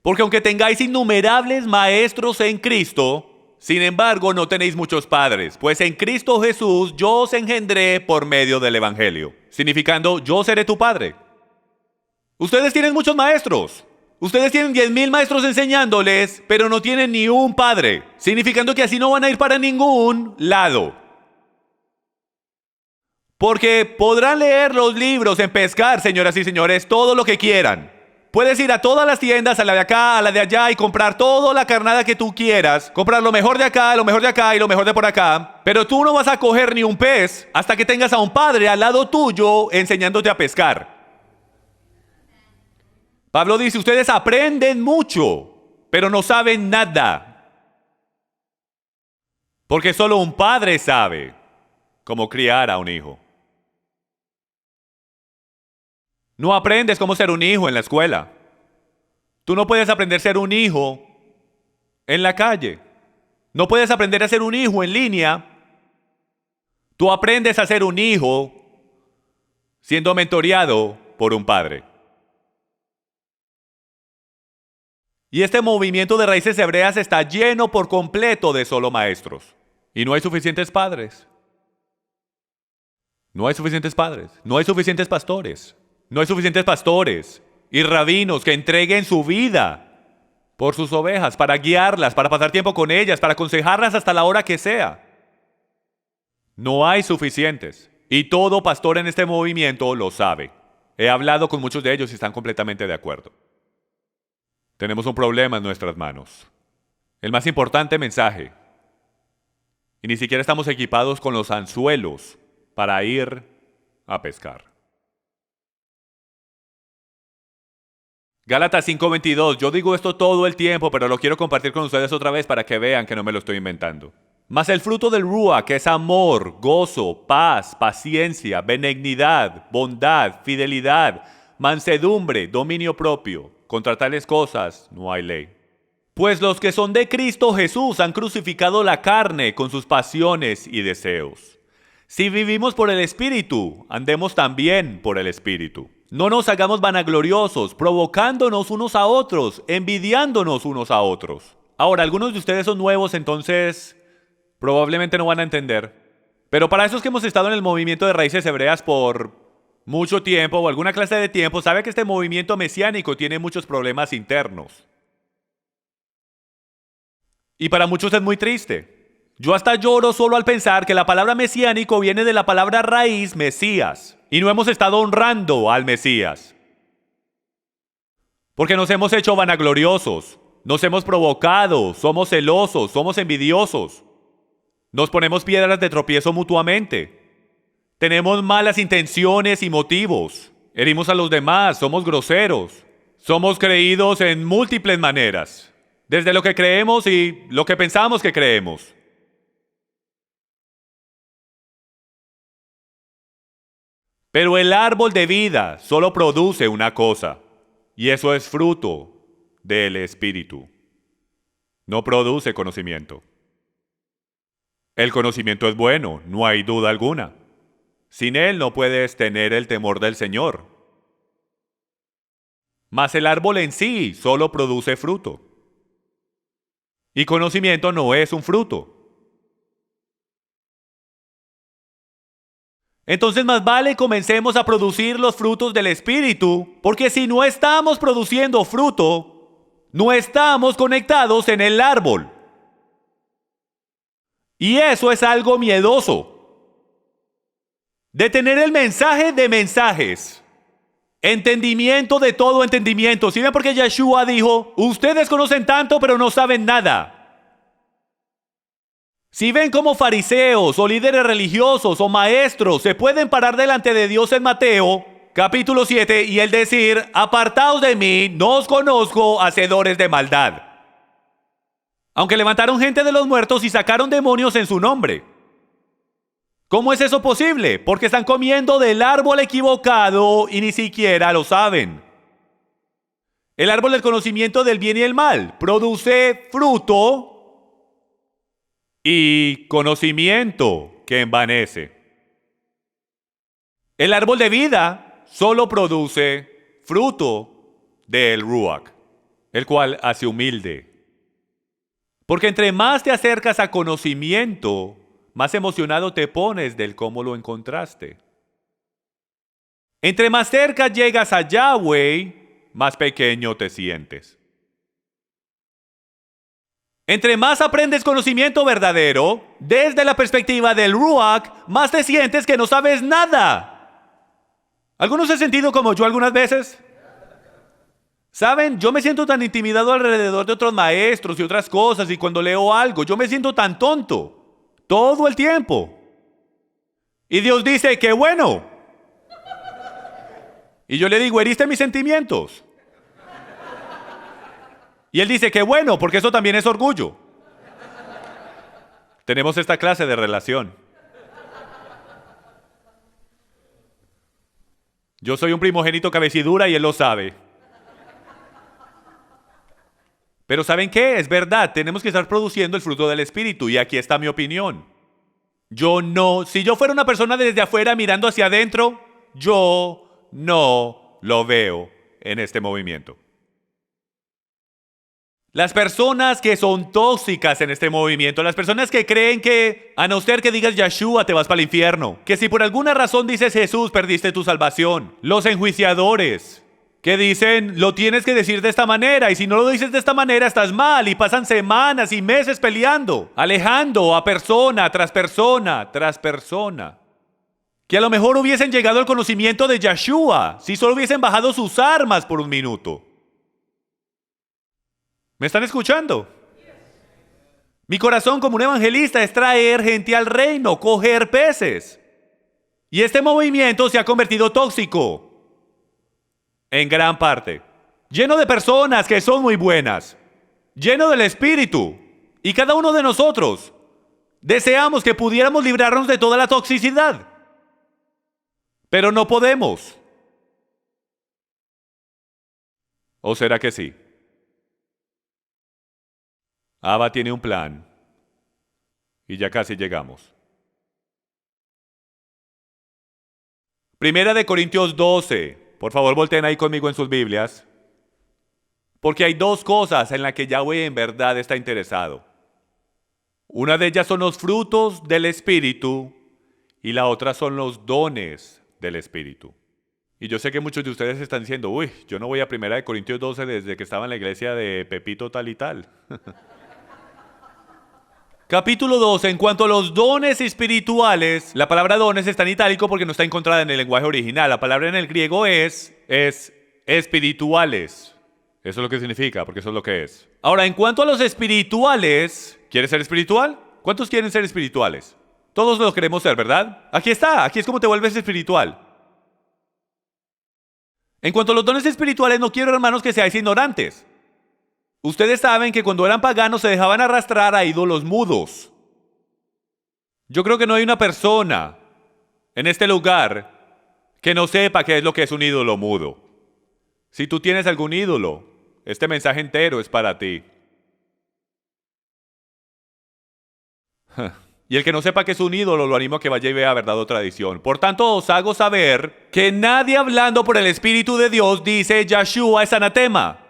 Porque aunque tengáis innumerables maestros en Cristo, sin embargo no tenéis muchos padres, pues en Cristo Jesús yo os engendré por medio del Evangelio, significando yo seré tu padre. Ustedes tienen muchos maestros. Ustedes tienen 10,000 maestros enseñándoles, pero no tienen ni un padre, significando que así no van a ir para ningún lado. Porque podrán leer los libros en Pescar, señoras y señores, todo lo que quieran. Puedes ir a todas las tiendas, a la de acá, a la de allá, y comprar toda la carnada que tú quieras. Comprar lo mejor de acá, lo mejor de acá y lo mejor de por acá. Pero tú no vas a coger ni un pez hasta que tengas a un padre al lado tuyo enseñándote a pescar. Pablo dice, ustedes aprenden mucho, pero no saben nada. Porque solo un padre sabe cómo criar a un hijo. No aprendes cómo ser un hijo en la escuela. Tú no puedes aprender a ser un hijo en la calle. No puedes aprender a ser un hijo en línea. Tú aprendes a ser un hijo siendo mentoreado por un padre. Y este movimiento de raíces hebreas está lleno por completo de solo maestros. Y no hay suficientes padres. No hay suficientes padres. No hay suficientes pastores. No hay suficientes pastores y rabinos que entreguen su vida por sus ovejas, para guiarlas, para pasar tiempo con ellas, para aconsejarlas hasta la hora que sea. No hay suficientes. Y todo pastor en este movimiento lo sabe. He hablado con muchos de ellos y están completamente de acuerdo. Tenemos un problema en nuestras manos. El más importante mensaje. Y ni siquiera estamos equipados con los anzuelos para ir a pescar. Gálatas 5:22. Yo digo esto todo el tiempo, pero lo quiero compartir con ustedes otra vez para que vean que no me lo estoy inventando. Mas el fruto del Ruach, que es amor, gozo, paz, paciencia, benignidad, bondad, fidelidad, mansedumbre, dominio propio. Contra tales cosas no hay ley. Pues los que son de Cristo Jesús han crucificado la carne con sus pasiones y deseos. Si vivimos por el Espíritu, andemos también por el Espíritu. No nos hagamos vanagloriosos, provocándonos unos a otros, envidiándonos unos a otros. Ahora, algunos de ustedes son nuevos, entonces probablemente no van a entender. Pero para esos que hemos estado en el movimiento de raíces hebreas por mucho tiempo o alguna clase de tiempo, sabe que este movimiento mesiánico tiene muchos problemas internos. Y para muchos es muy triste. Yo hasta lloro solo al pensar que la palabra mesiánico viene de la palabra raíz Mesías. Y no hemos estado honrando al Mesías. Porque nos hemos hecho vanagloriosos, nos hemos provocado, somos celosos, somos envidiosos. Nos ponemos piedras de tropiezo mutuamente. Tenemos malas intenciones y motivos. Herimos a los demás, somos groseros. Somos creídos en múltiples maneras. Desde lo que creemos y lo que pensamos que creemos. Pero el árbol de vida solo produce una cosa, y eso es fruto del Espíritu. No produce conocimiento. El conocimiento es bueno, no hay duda alguna. Sin él no puedes tener el temor del Señor. Mas el árbol en sí solo produce fruto. Y conocimiento no es un fruto. Entonces más vale comencemos a producir los frutos del Espíritu, porque si no estamos produciendo fruto, no estamos conectados en el árbol. Y eso es algo miedoso. De tener el mensaje de mensajes, entendimiento de todo entendimiento. ¿Sí ven por qué Yeshua dijo, ustedes conocen tanto pero no saben nada? Si ven cómo fariseos o líderes religiosos o maestros se pueden parar delante de Dios en Mateo, capítulo 7, y él decir, apartaos de mí, no os conozco, hacedores de maldad. Aunque levantaron gente de los muertos y sacaron demonios en su nombre. ¿Cómo es eso posible? Porque están comiendo del árbol equivocado y ni siquiera lo saben. El árbol del conocimiento del bien y el mal produce fruto y conocimiento que envanece. El árbol de vida solo produce fruto del Ruach, el cual hace humilde. Porque entre más te acercas a conocimiento, más emocionado te pones del cómo lo encontraste. Entre más cerca llegas a Yahweh, más pequeño te sientes. Entre más aprendes conocimiento verdadero, desde la perspectiva del Ruach, más te sientes que no sabes nada. ¿Algunos se han sentido como yo algunas veces? ¿Saben? Yo me siento tan intimidado alrededor de otros maestros y otras cosas, y cuando leo algo, yo me siento tan tonto. Todo el tiempo. Y Dios dice, ¡qué bueno! Y yo le digo, heriste mis sentimientos. Y Él dice, ¡qué bueno! Porque eso también es orgullo. Tenemos esta clase de relación. Yo soy un primogénito cabecidura y Él lo sabe. Pero ¿saben qué? Es verdad, tenemos que estar produciendo el fruto del Espíritu, y aquí está mi opinión. Si yo fuera una persona desde afuera mirando hacia adentro, yo no lo veo en este movimiento. Las personas que son tóxicas en este movimiento, las personas que creen que a no ser que digas Yeshua te vas para el infierno, que si por alguna razón dices Jesús perdiste tu salvación, los enjuiciadores, que dicen, lo tienes que decir de esta manera, y si no lo dices de esta manera estás mal, y pasan semanas y meses peleando, alejando a persona tras persona tras persona, que a lo mejor hubiesen llegado al conocimiento de Yeshua si solo hubiesen bajado sus armas por un minuto. ¿Me están escuchando? Mi corazón como un evangelista es traer gente al reino, coger peces. Y este movimiento se ha convertido tóxico. En gran parte. Lleno de personas que son muy buenas. Lleno del Espíritu. Y cada uno de nosotros deseamos que pudiéramos librarnos de toda la toxicidad. Pero no podemos. ¿O será que sí? Abba tiene un plan. Y ya casi llegamos. Primera de Corintios 12. Por favor, volteen ahí conmigo en sus Biblias. Porque hay dos cosas en las que Yahweh en verdad está interesado. Una de ellas son los frutos del Espíritu y la otra son los dones del Espíritu. Y yo sé que muchos de ustedes están diciendo, uy, yo no voy a Primera de Corintios 12 desde que estaba en la iglesia de Pepito tal y tal. Capítulo 12, en cuanto a los dones espirituales, la palabra dones está en itálico porque no está encontrada en el lenguaje original. La palabra en el griego es espirituales. Eso es lo que significa, porque eso es lo que es. Ahora, en cuanto a los espirituales, ¿quieres ser espiritual? ¿Cuántos quieren ser espirituales? Todos lo queremos ser, ¿verdad? Aquí está, aquí es como te vuelves espiritual. En cuanto a los dones espirituales, no quiero, hermanos, que seáis ignorantes. Ustedes saben que cuando eran paganos se dejaban arrastrar a ídolos mudos. Yo creo que no hay una persona en este lugar que no sepa qué es lo que es un ídolo mudo. Si tú tienes algún ídolo, este mensaje entero es para ti. Y el que no sepa que es un ídolo, lo animo a que vaya y vea Verdad o Tradición. Por tanto, os hago saber que nadie hablando por el Espíritu de Dios dice Yeshua es anatema.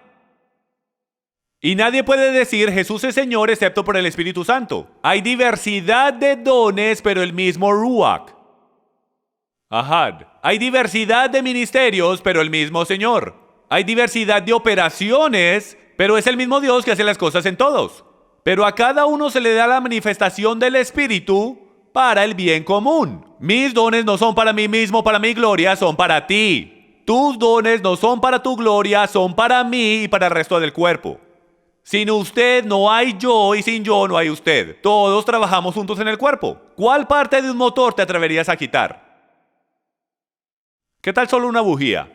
Y nadie puede decir Jesús es Señor excepto por el Espíritu Santo. Hay diversidad de dones, pero el mismo Ruach. Ahad. Hay diversidad de ministerios, pero el mismo Señor. Hay diversidad de operaciones, pero es el mismo Dios que hace las cosas en todos. Pero a cada uno se le da la manifestación del Espíritu para el bien común. Mis dones no son para mí mismo, para mi gloria, son para ti. Tus dones no son para tu gloria, son para mí y para el resto del cuerpo. Sin usted no hay yo y sin yo no hay usted. Todos trabajamos juntos en el cuerpo. ¿Cuál parte de un motor te atreverías a quitar? ¿Qué tal solo una bujía?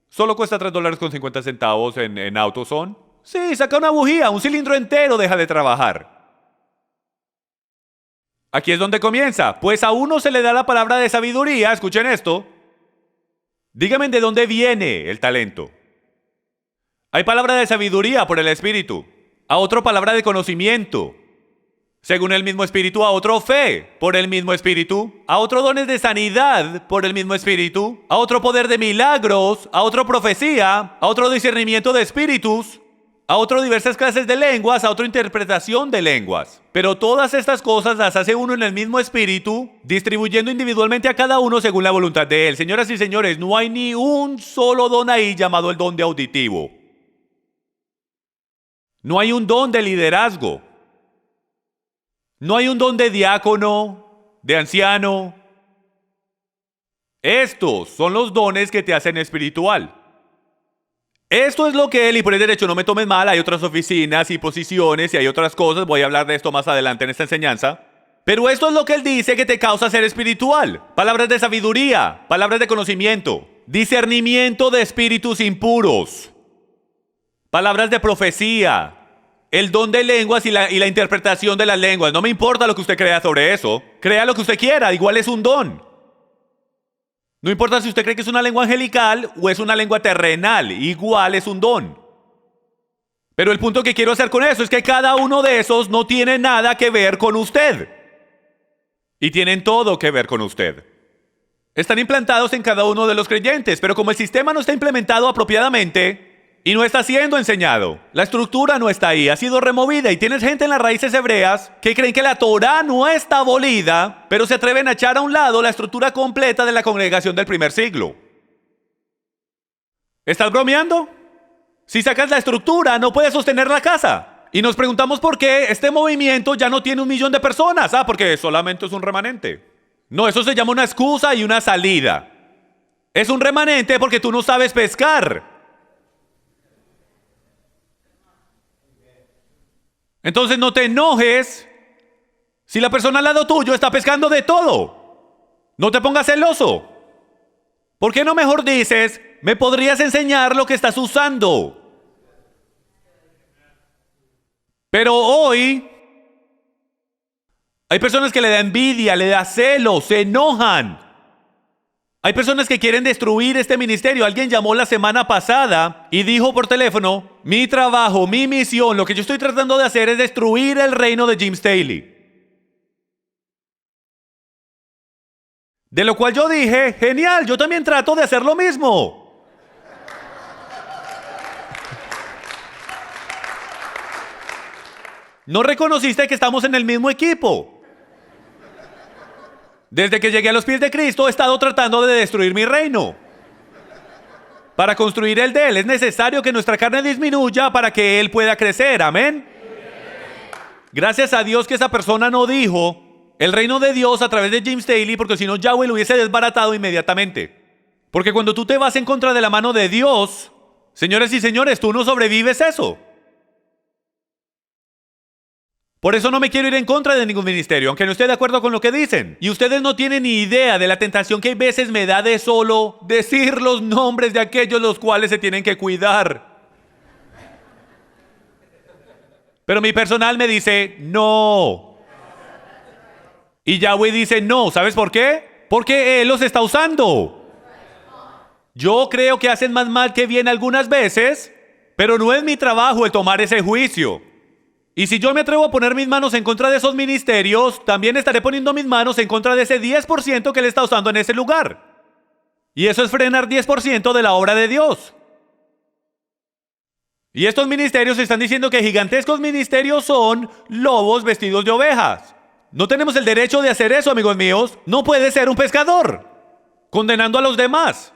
¿Solo cuesta $3.50 en AutoZone? Sí, saca una bujía, un cilindro entero deja de trabajar. Aquí es donde comienza. Pues a uno se le da la palabra de sabiduría, escuchen esto. Díganme de dónde viene el talento. Hay palabra de sabiduría por el Espíritu. A otro palabra de conocimiento. según el mismo Espíritu, a otro fe por el mismo Espíritu, a otro dones de sanidad por el mismo Espíritu, a otro poder de milagros, a otro profecía, a otro discernimiento de espíritus, a otro diversas clases de lenguas, a otro interpretación de lenguas. Pero todas estas cosas las hace uno en el mismo Espíritu, distribuyendo individualmente a cada uno según la voluntad de Él. Señoras y señores, no hay ni un solo don ahí llamado el don de auditivo. No hay un don de liderazgo. No hay un don de diácono, de anciano. Estos son los dones que te hacen espiritual. Esto es lo que él, y por el derecho no me tomes mal, hay otras oficinas y posiciones y hay otras cosas, voy a hablar de esto más adelante en esta enseñanza. Pero esto es lo que él dice que te causa ser espiritual. Palabras de sabiduría, palabras de conocimiento, discernimiento de espíritus impuros, palabras de profecía, el don de lenguas y la interpretación de las lenguas. No me importa lo que usted crea sobre eso. Crea lo que usted quiera, igual es un don. No importa si usted cree que es una lengua angelical o es una lengua terrenal, igual es un don. Pero el punto que quiero hacer con eso es que cada uno de esos no tiene nada que ver con usted. Y tienen todo que ver con usted. Están implantados en cada uno de los creyentes, pero como el sistema no está implementado apropiadamente y no está siendo enseñado, la estructura no está ahí, ha sido removida y tienes gente en las raíces hebreas que creen que la Torá no está abolida, pero se atreven a echar a un lado la estructura completa de la congregación del primer siglo. ¿Estás bromeando? Si sacas la estructura, no puedes sostener la casa. Y nos preguntamos por qué este movimiento ya no tiene 1 millón de personas. Porque solamente es un remanente. No, eso se llama una excusa y una salida. Es un remanente porque tú no sabes pescar. Entonces no te enojes si la persona al lado tuyo está pescando de todo. No te pongas celoso. ¿Por qué no mejor dices, me podrías enseñar lo que estás usando? Pero hoy hay personas que le da envidia, le da celo, se enojan. Hay personas que quieren destruir este ministerio. Alguien llamó la semana pasada y dijo por teléfono, mi trabajo, mi misión, lo que yo estoy tratando de hacer es destruir el reino de Jim Staley. De lo cual yo dije, genial, yo también trato de hacer lo mismo. ¿No reconociste que estamos en el mismo equipo? Desde que llegué a los pies de Cristo he estado tratando de destruir mi reino. Para construir el de Él es necesario que nuestra carne disminuya para que Él pueda crecer. Amén. Gracias a Dios que esa persona no dijo el reino de Dios a través de Jim Staley, porque si no Yahweh lo hubiese desbaratado inmediatamente. Porque cuando tú te vas en contra de la mano de Dios, señores y señores, tú no sobrevives eso. Por eso no me quiero ir en contra de ningún ministerio, aunque no esté de acuerdo con lo que dicen. Y ustedes no tienen ni idea de la tentación que a veces me da de solo decir los nombres de aquellos los cuales se tienen que cuidar. Pero mi personal me dice, no. Y Yahweh dice, no. ¿Sabes por qué? Porque Él los está usando. Yo creo que hacen más mal que bien algunas veces, pero no es mi trabajo el tomar ese juicio. Y si yo me atrevo a poner mis manos en contra de esos ministerios, también estaré poniendo mis manos en contra de ese 10% que Él está usando en ese lugar. Y eso es frenar 10% de la obra de Dios. Y estos ministerios están diciendo que gigantescos ministerios son lobos vestidos de ovejas. No tenemos el derecho de hacer eso, amigos míos. No puede ser un pescador, condenando a los demás.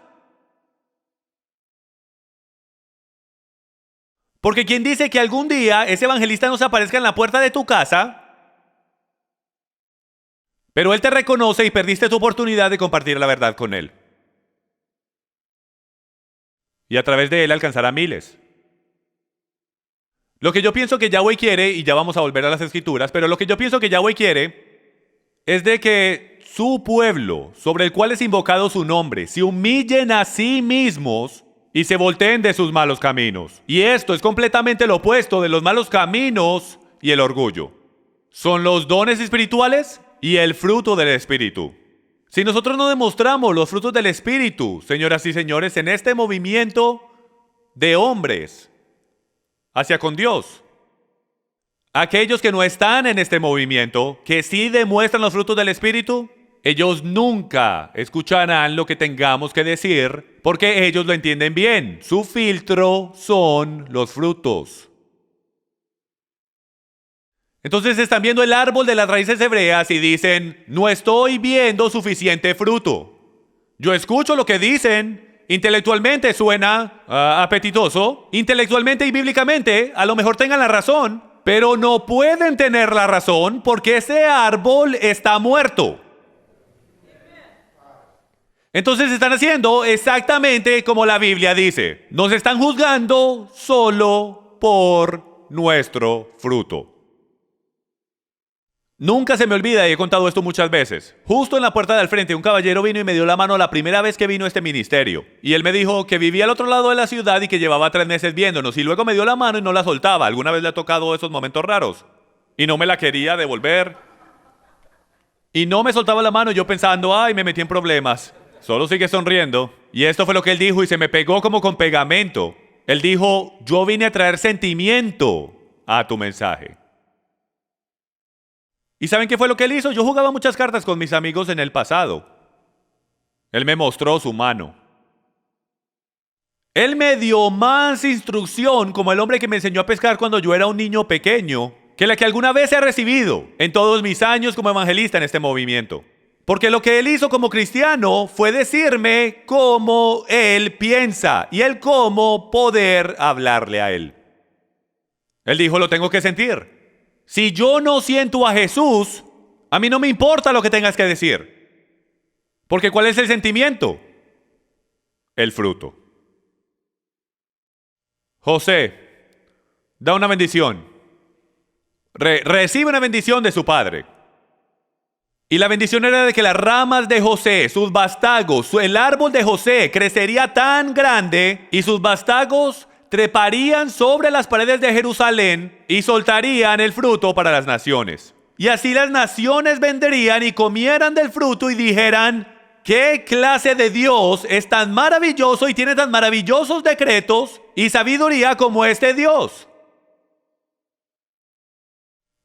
Porque quien dice que algún día ese evangelista nos aparezca en la puerta de tu casa, pero él te reconoce y perdiste tu oportunidad de compartir la verdad con él. Y a través de él alcanzará miles. Lo que yo pienso que Yahweh quiere, y ya vamos a volver a las escrituras, pero lo que yo pienso que Yahweh quiere es de que su pueblo, sobre el cual es invocado su nombre, se humillen a sí mismos y se volteen de sus malos caminos. Y esto es completamente lo opuesto de los malos caminos y el orgullo. Son los dones espirituales y el fruto del Espíritu. Si nosotros no demostramos los frutos del Espíritu, señoras y señores, en este movimiento de hombres hacia con Dios, Aquellos que no están en este movimiento, que sí demuestran los frutos del Espíritu, ellos nunca escucharán lo que tengamos que decir porque ellos lo entienden bien. Su filtro son los frutos. Entonces están viendo el árbol de las raíces hebreas y dicen, no estoy viendo suficiente fruto. Yo escucho lo que dicen, intelectualmente suena apetitoso, intelectualmente y bíblicamente a lo mejor tengan la razón, pero no pueden tener la razón porque ese árbol está muerto. Entonces están haciendo exactamente como la Biblia dice. Nos están juzgando solo por nuestro fruto. Nunca se me olvida, y he contado esto muchas veces. Justo en la puerta del frente, un caballero vino y me dio la mano la primera vez que vino a este ministerio. Y él me dijo que vivía al otro lado de la ciudad y que llevaba 3 meses viéndonos. Y luego me dio la mano y no la soltaba. ¿Alguna vez le ha tocado esos momentos raros? Y no me la quería devolver. Y no me soltaba la mano, yo pensando, ay, me metí en problemas. Solo sigue sonriendo. Y esto fue lo que él dijo y se me pegó como con pegamento. Él dijo, yo vine a traer sentimiento a tu mensaje. ¿Y saben qué fue lo que él hizo? Yo jugaba muchas cartas con mis amigos en el pasado. Él me mostró su mano. Él me dio más instrucción como el hombre que me enseñó a pescar cuando yo era un niño pequeño que la que alguna vez he recibido en todos mis años como evangelista en este movimiento. Porque lo que él hizo como cristiano fue decirme cómo él piensa y el cómo poder hablarle a él. Él dijo, lo tengo que sentir. Si yo no siento a Jesús, a mí no me importa lo que tengas que decir. Porque ¿cuál es el sentimiento? El fruto. José da una bendición. Recibe una bendición de su padre. Y la bendición era de que las ramas de José, sus vástagos, el árbol de José crecería tan grande y sus vástagos treparían sobre las paredes de Jerusalén y soltarían el fruto para las naciones. Y así las naciones vendrían y comieran del fruto y dijeran, ¿qué clase de Dios es tan maravilloso y tiene tan maravillosos decretos y sabiduría como este Dios?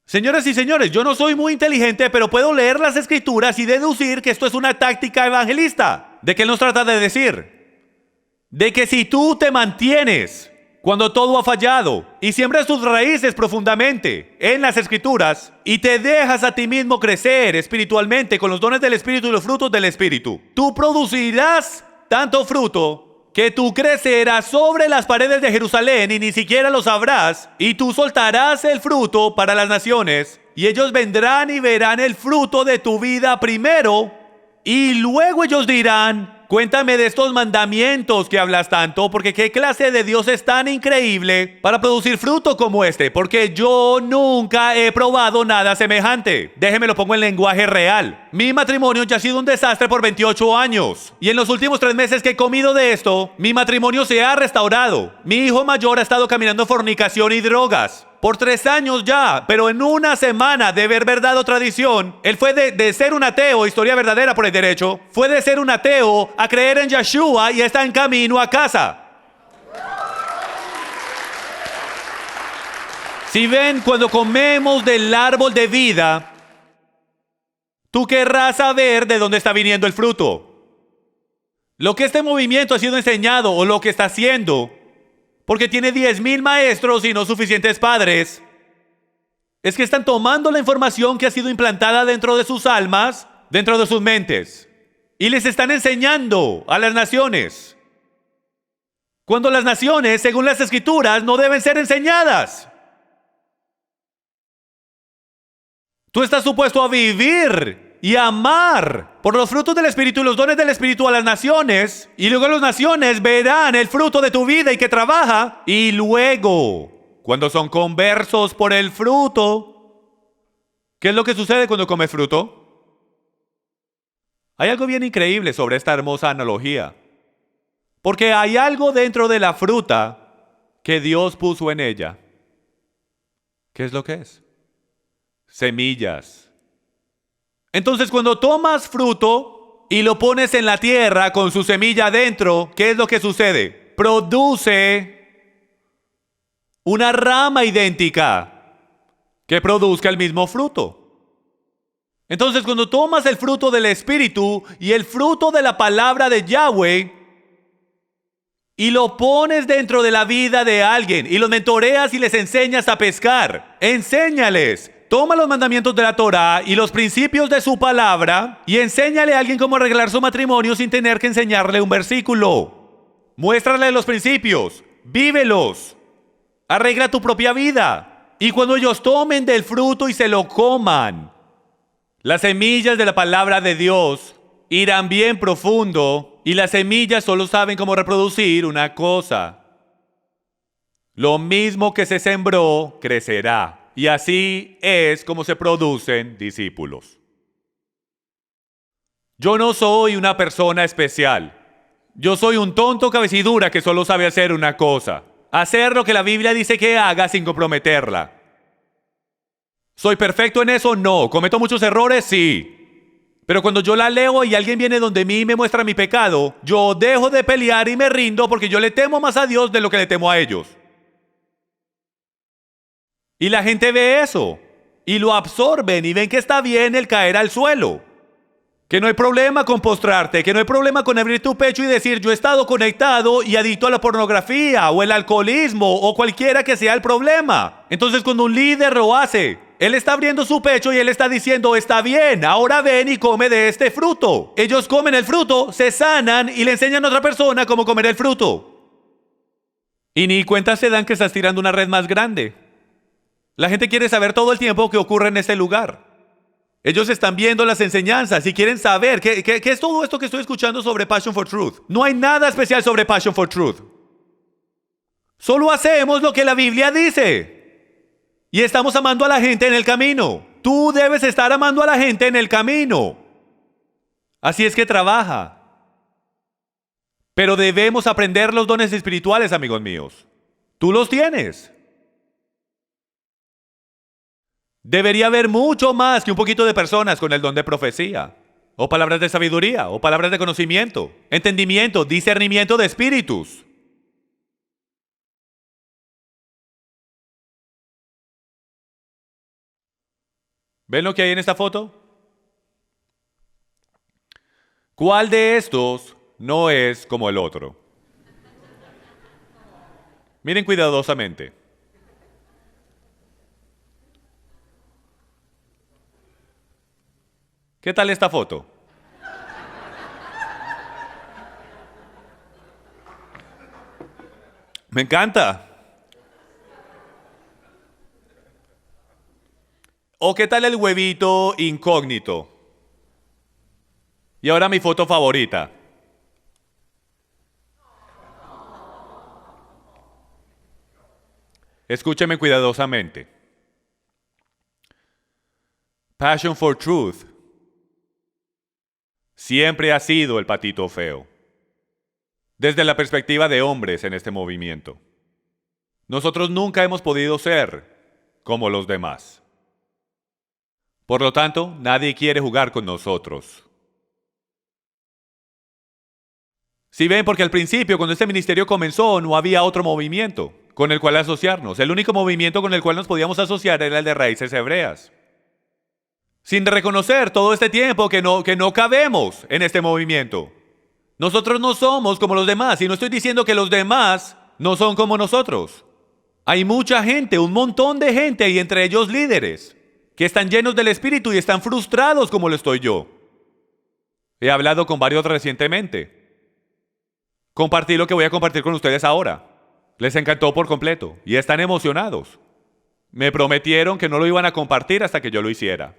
Señoras y señores, yo no soy muy inteligente, pero puedo leer las escrituras y deducir que esto es una táctica evangelista. ¿De qué nos trata de decir? De que si tú te mantienes cuando todo ha fallado y siembras tus raíces profundamente en las escrituras y te dejas a ti mismo crecer espiritualmente con los dones del Espíritu y los frutos del Espíritu, tú producirás tanto fruto que tú crecerás sobre las paredes de Jerusalén y ni siquiera lo sabrás, y tú soltarás el fruto para las naciones, y ellos vendrán y verán el fruto de tu vida primero, y luego ellos dirán, cuéntame de estos mandamientos que hablas tanto, porque qué clase de Dios es tan increíble para producir fruto como este, porque yo nunca he probado nada semejante. Déjeme lo pongo en lenguaje real. Mi matrimonio ya ha sido un desastre por 28 años, y en los últimos 3 meses que he comido de esto, mi matrimonio se ha restaurado. Mi hijo mayor ha estado caminando en fornicación y drogas por 3 años ya, pero en una semana de ver verdad o tradición, él fue de ser un ateo, historia verdadera por el derecho, fue de ser un ateo a creer en Yeshua y está en camino a casa. Si ven, cuando comemos del árbol de vida, tú querrás saber de dónde está viniendo el fruto. Lo que este movimiento ha sido enseñado o lo que está haciendo, porque tiene 10,000 maestros y no suficientes padres, es que están tomando la información que ha sido implantada dentro de sus almas, dentro de sus mentes, y les están enseñando a las naciones. Cuando las naciones, según las escrituras, no deben ser enseñadas. Tú estás supuesto a vivir y amar por los frutos del Espíritu y los dones del Espíritu a las naciones, y luego las naciones verán el fruto de tu vida y que trabaja, y luego, cuando son conversos por el fruto, ¿qué es lo que sucede cuando comes fruto? Hay algo bien increíble sobre esta hermosa analogía, porque hay algo dentro de la fruta que Dios puso en ella. ¿Qué es lo que es? Semillas. Entonces, cuando tomas fruto y lo pones en la tierra con su semilla adentro, ¿qué es lo que sucede? Produce una rama idéntica que produzca el mismo fruto. Entonces, cuando tomas el fruto del Espíritu y el fruto de la palabra de Yahweh y lo pones dentro de la vida de alguien y los mentoreas y les enseñas a pescar, enséñales. Toma los mandamientos de la Torá y los principios de su palabra y enséñale a alguien cómo arreglar su matrimonio sin tener que enseñarle un versículo. Muéstrale los principios, vívelos, arregla tu propia vida. Y cuando ellos tomen del fruto y se lo coman, las semillas de la palabra de Dios irán bien profundo y las semillas solo saben cómo reproducir una cosa. Lo mismo que se sembró, crecerá. Y así es como se producen discípulos. Yo no soy una persona especial. Yo soy un tonto cabecidura que solo sabe hacer una cosa: hacer lo que la Biblia dice que haga sin comprometerla. ¿Soy perfecto en eso? No. ¿Cometo muchos errores? Sí. Pero cuando yo la leo y alguien viene donde mí y me muestra mi pecado, yo dejo de pelear y me rindo porque yo le temo más a Dios de lo que le temo a ellos. Y la gente ve eso y lo absorben y ven que está bien el caer al suelo. Que no hay problema con postrarte, que no hay problema con abrir tu pecho y decir: yo he estado conectado y adicto a la pornografía o el alcoholismo o cualquiera que sea el problema. Entonces, cuando un líder lo hace, él está abriendo su pecho y él está diciendo: está bien, ahora ven y come de este fruto. Ellos comen el fruto, se sanan y le enseñan a otra persona cómo comer el fruto. Y ni cuenta se dan que estás tirando una red más grande. La gente quiere saber todo el tiempo qué ocurre en este lugar. Ellos están viendo las enseñanzas y quieren saber qué es todo esto que estoy escuchando sobre Passion for Truth. No hay nada especial sobre Passion for Truth. Solo hacemos lo que la Biblia dice. Y estamos amando a la gente en el camino. Tú debes estar amando a la gente en el camino. Así es que trabaja. Pero debemos aprender los dones espirituales, amigos míos. Tú los tienes. Debería haber mucho más que un poquito de personas con el don de profecía, o palabras de sabiduría, o palabras de conocimiento, entendimiento, discernimiento de espíritus. ¿Ven lo que hay en esta foto? ¿Cuál de estos no es como el otro? Miren cuidadosamente. ¿Qué tal esta foto? Me encanta. ¿O qué tal el huevito incógnito? Y ahora mi foto favorita. Escúcheme cuidadosamente. Passion for Truth siempre ha sido el patito feo. Desde la perspectiva de hombres en este movimiento. Nosotros nunca hemos podido ser como los demás. Por lo tanto, nadie quiere jugar con nosotros. Si ven, porque al principio, cuando este ministerio comenzó, no había otro movimiento con el cual asociarnos. El único movimiento con el cual nos podíamos asociar era el de raíces hebreas. Sin reconocer todo este tiempo que no cabemos en este movimiento. Nosotros no somos como los demás, y no estoy diciendo que los demás no son como nosotros. Hay mucha gente, un montón de gente, y entre ellos líderes, que están llenos del Espíritu y están frustrados como lo estoy yo. He hablado con varios recientemente. Compartí lo que voy a compartir con ustedes ahora. Les encantó por completo y están emocionados. Me prometieron que no lo iban a compartir hasta que yo lo hiciera.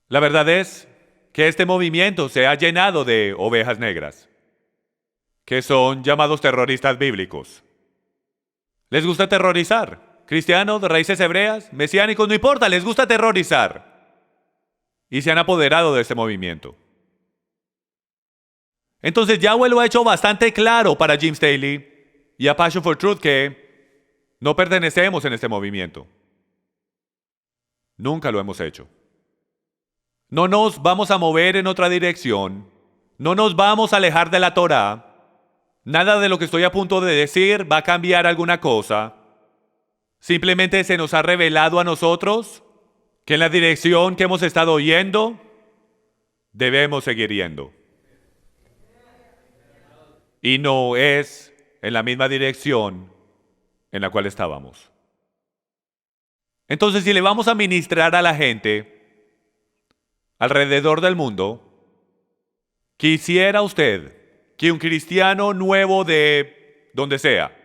La verdad es que este movimiento se ha llenado de ovejas negras, que son llamados terroristas bíblicos. Les gusta terrorizar. Cristianos, de raíces hebreas, mesiánicos, no importa, les gusta aterrorizar. Y se han apoderado de este movimiento. Entonces Yahweh lo ha hecho bastante claro para Jim Staley y a Passion for Truth que no pertenecemos en este movimiento. Nunca lo hemos hecho. No nos vamos a mover en otra dirección. No nos vamos a alejar de la Torá. Nada de lo que estoy a punto de decir va a cambiar alguna cosa. Simplemente se nos ha revelado a nosotros que en la dirección que hemos estado yendo, debemos seguir yendo. Y no es en la misma dirección en la cual estábamos. Entonces, si le vamos a ministrar a la gente alrededor del mundo, quisiera usted que un cristiano nuevo de donde sea,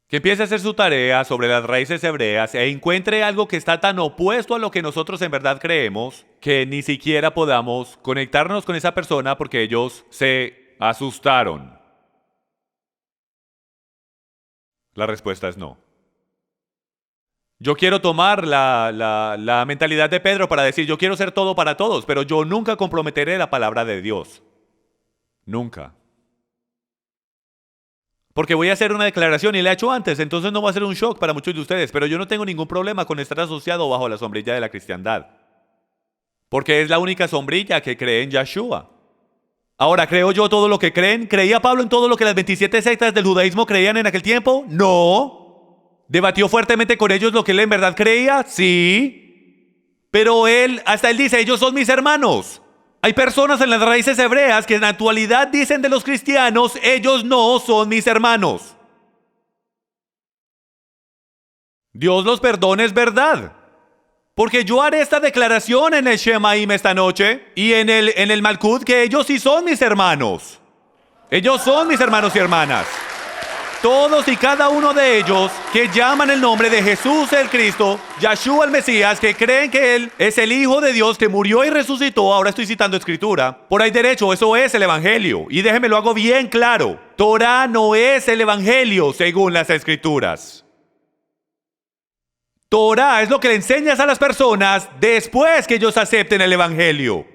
que empiece a hacer su tarea sobre las raíces hebreas e encuentre algo que está tan opuesto a lo que nosotros en verdad creemos, que ni siquiera podamos conectarnos con esa persona porque ellos se asustaron. La respuesta es no. Yo quiero tomar la mentalidad de Pedro para decir, yo quiero ser todo para todos, pero yo nunca comprometeré la palabra de Dios. Nunca. Porque voy a hacer una declaración y la he hecho antes, entonces no va a ser un shock para muchos de ustedes, pero yo no tengo ningún problema con estar asociado bajo la sombrilla de la cristiandad. Porque es la única sombrilla que cree en Yeshua. Ahora, ¿creo yo todo lo que creen? ¿Creía Pablo en todo lo que las 27 sectas del judaísmo creían en aquel tiempo? No. ¿Debatió fuertemente con ellos lo que él en verdad creía? Sí. Pero hasta él dice, ellos son mis hermanos. Hay personas en las raíces hebreas que en la actualidad dicen de los cristianos, ellos no son mis hermanos. Dios los perdone, es verdad. Porque yo haré esta declaración en el Shemaim esta noche y en el Malkut, que ellos sí son mis hermanos. Ellos son mis hermanos y hermanas. Todos y cada uno de ellos que llaman el nombre de Jesús el Cristo, Yeshua el Mesías, que creen que Él es el Hijo de Dios que murió y resucitó. Ahora estoy citando escritura. Por ahí derecho, eso es el Evangelio. Y déjenme lo hago bien claro. Torah no es el Evangelio según las escrituras. Torah es lo que le enseñas a las personas después que ellos acepten el Evangelio.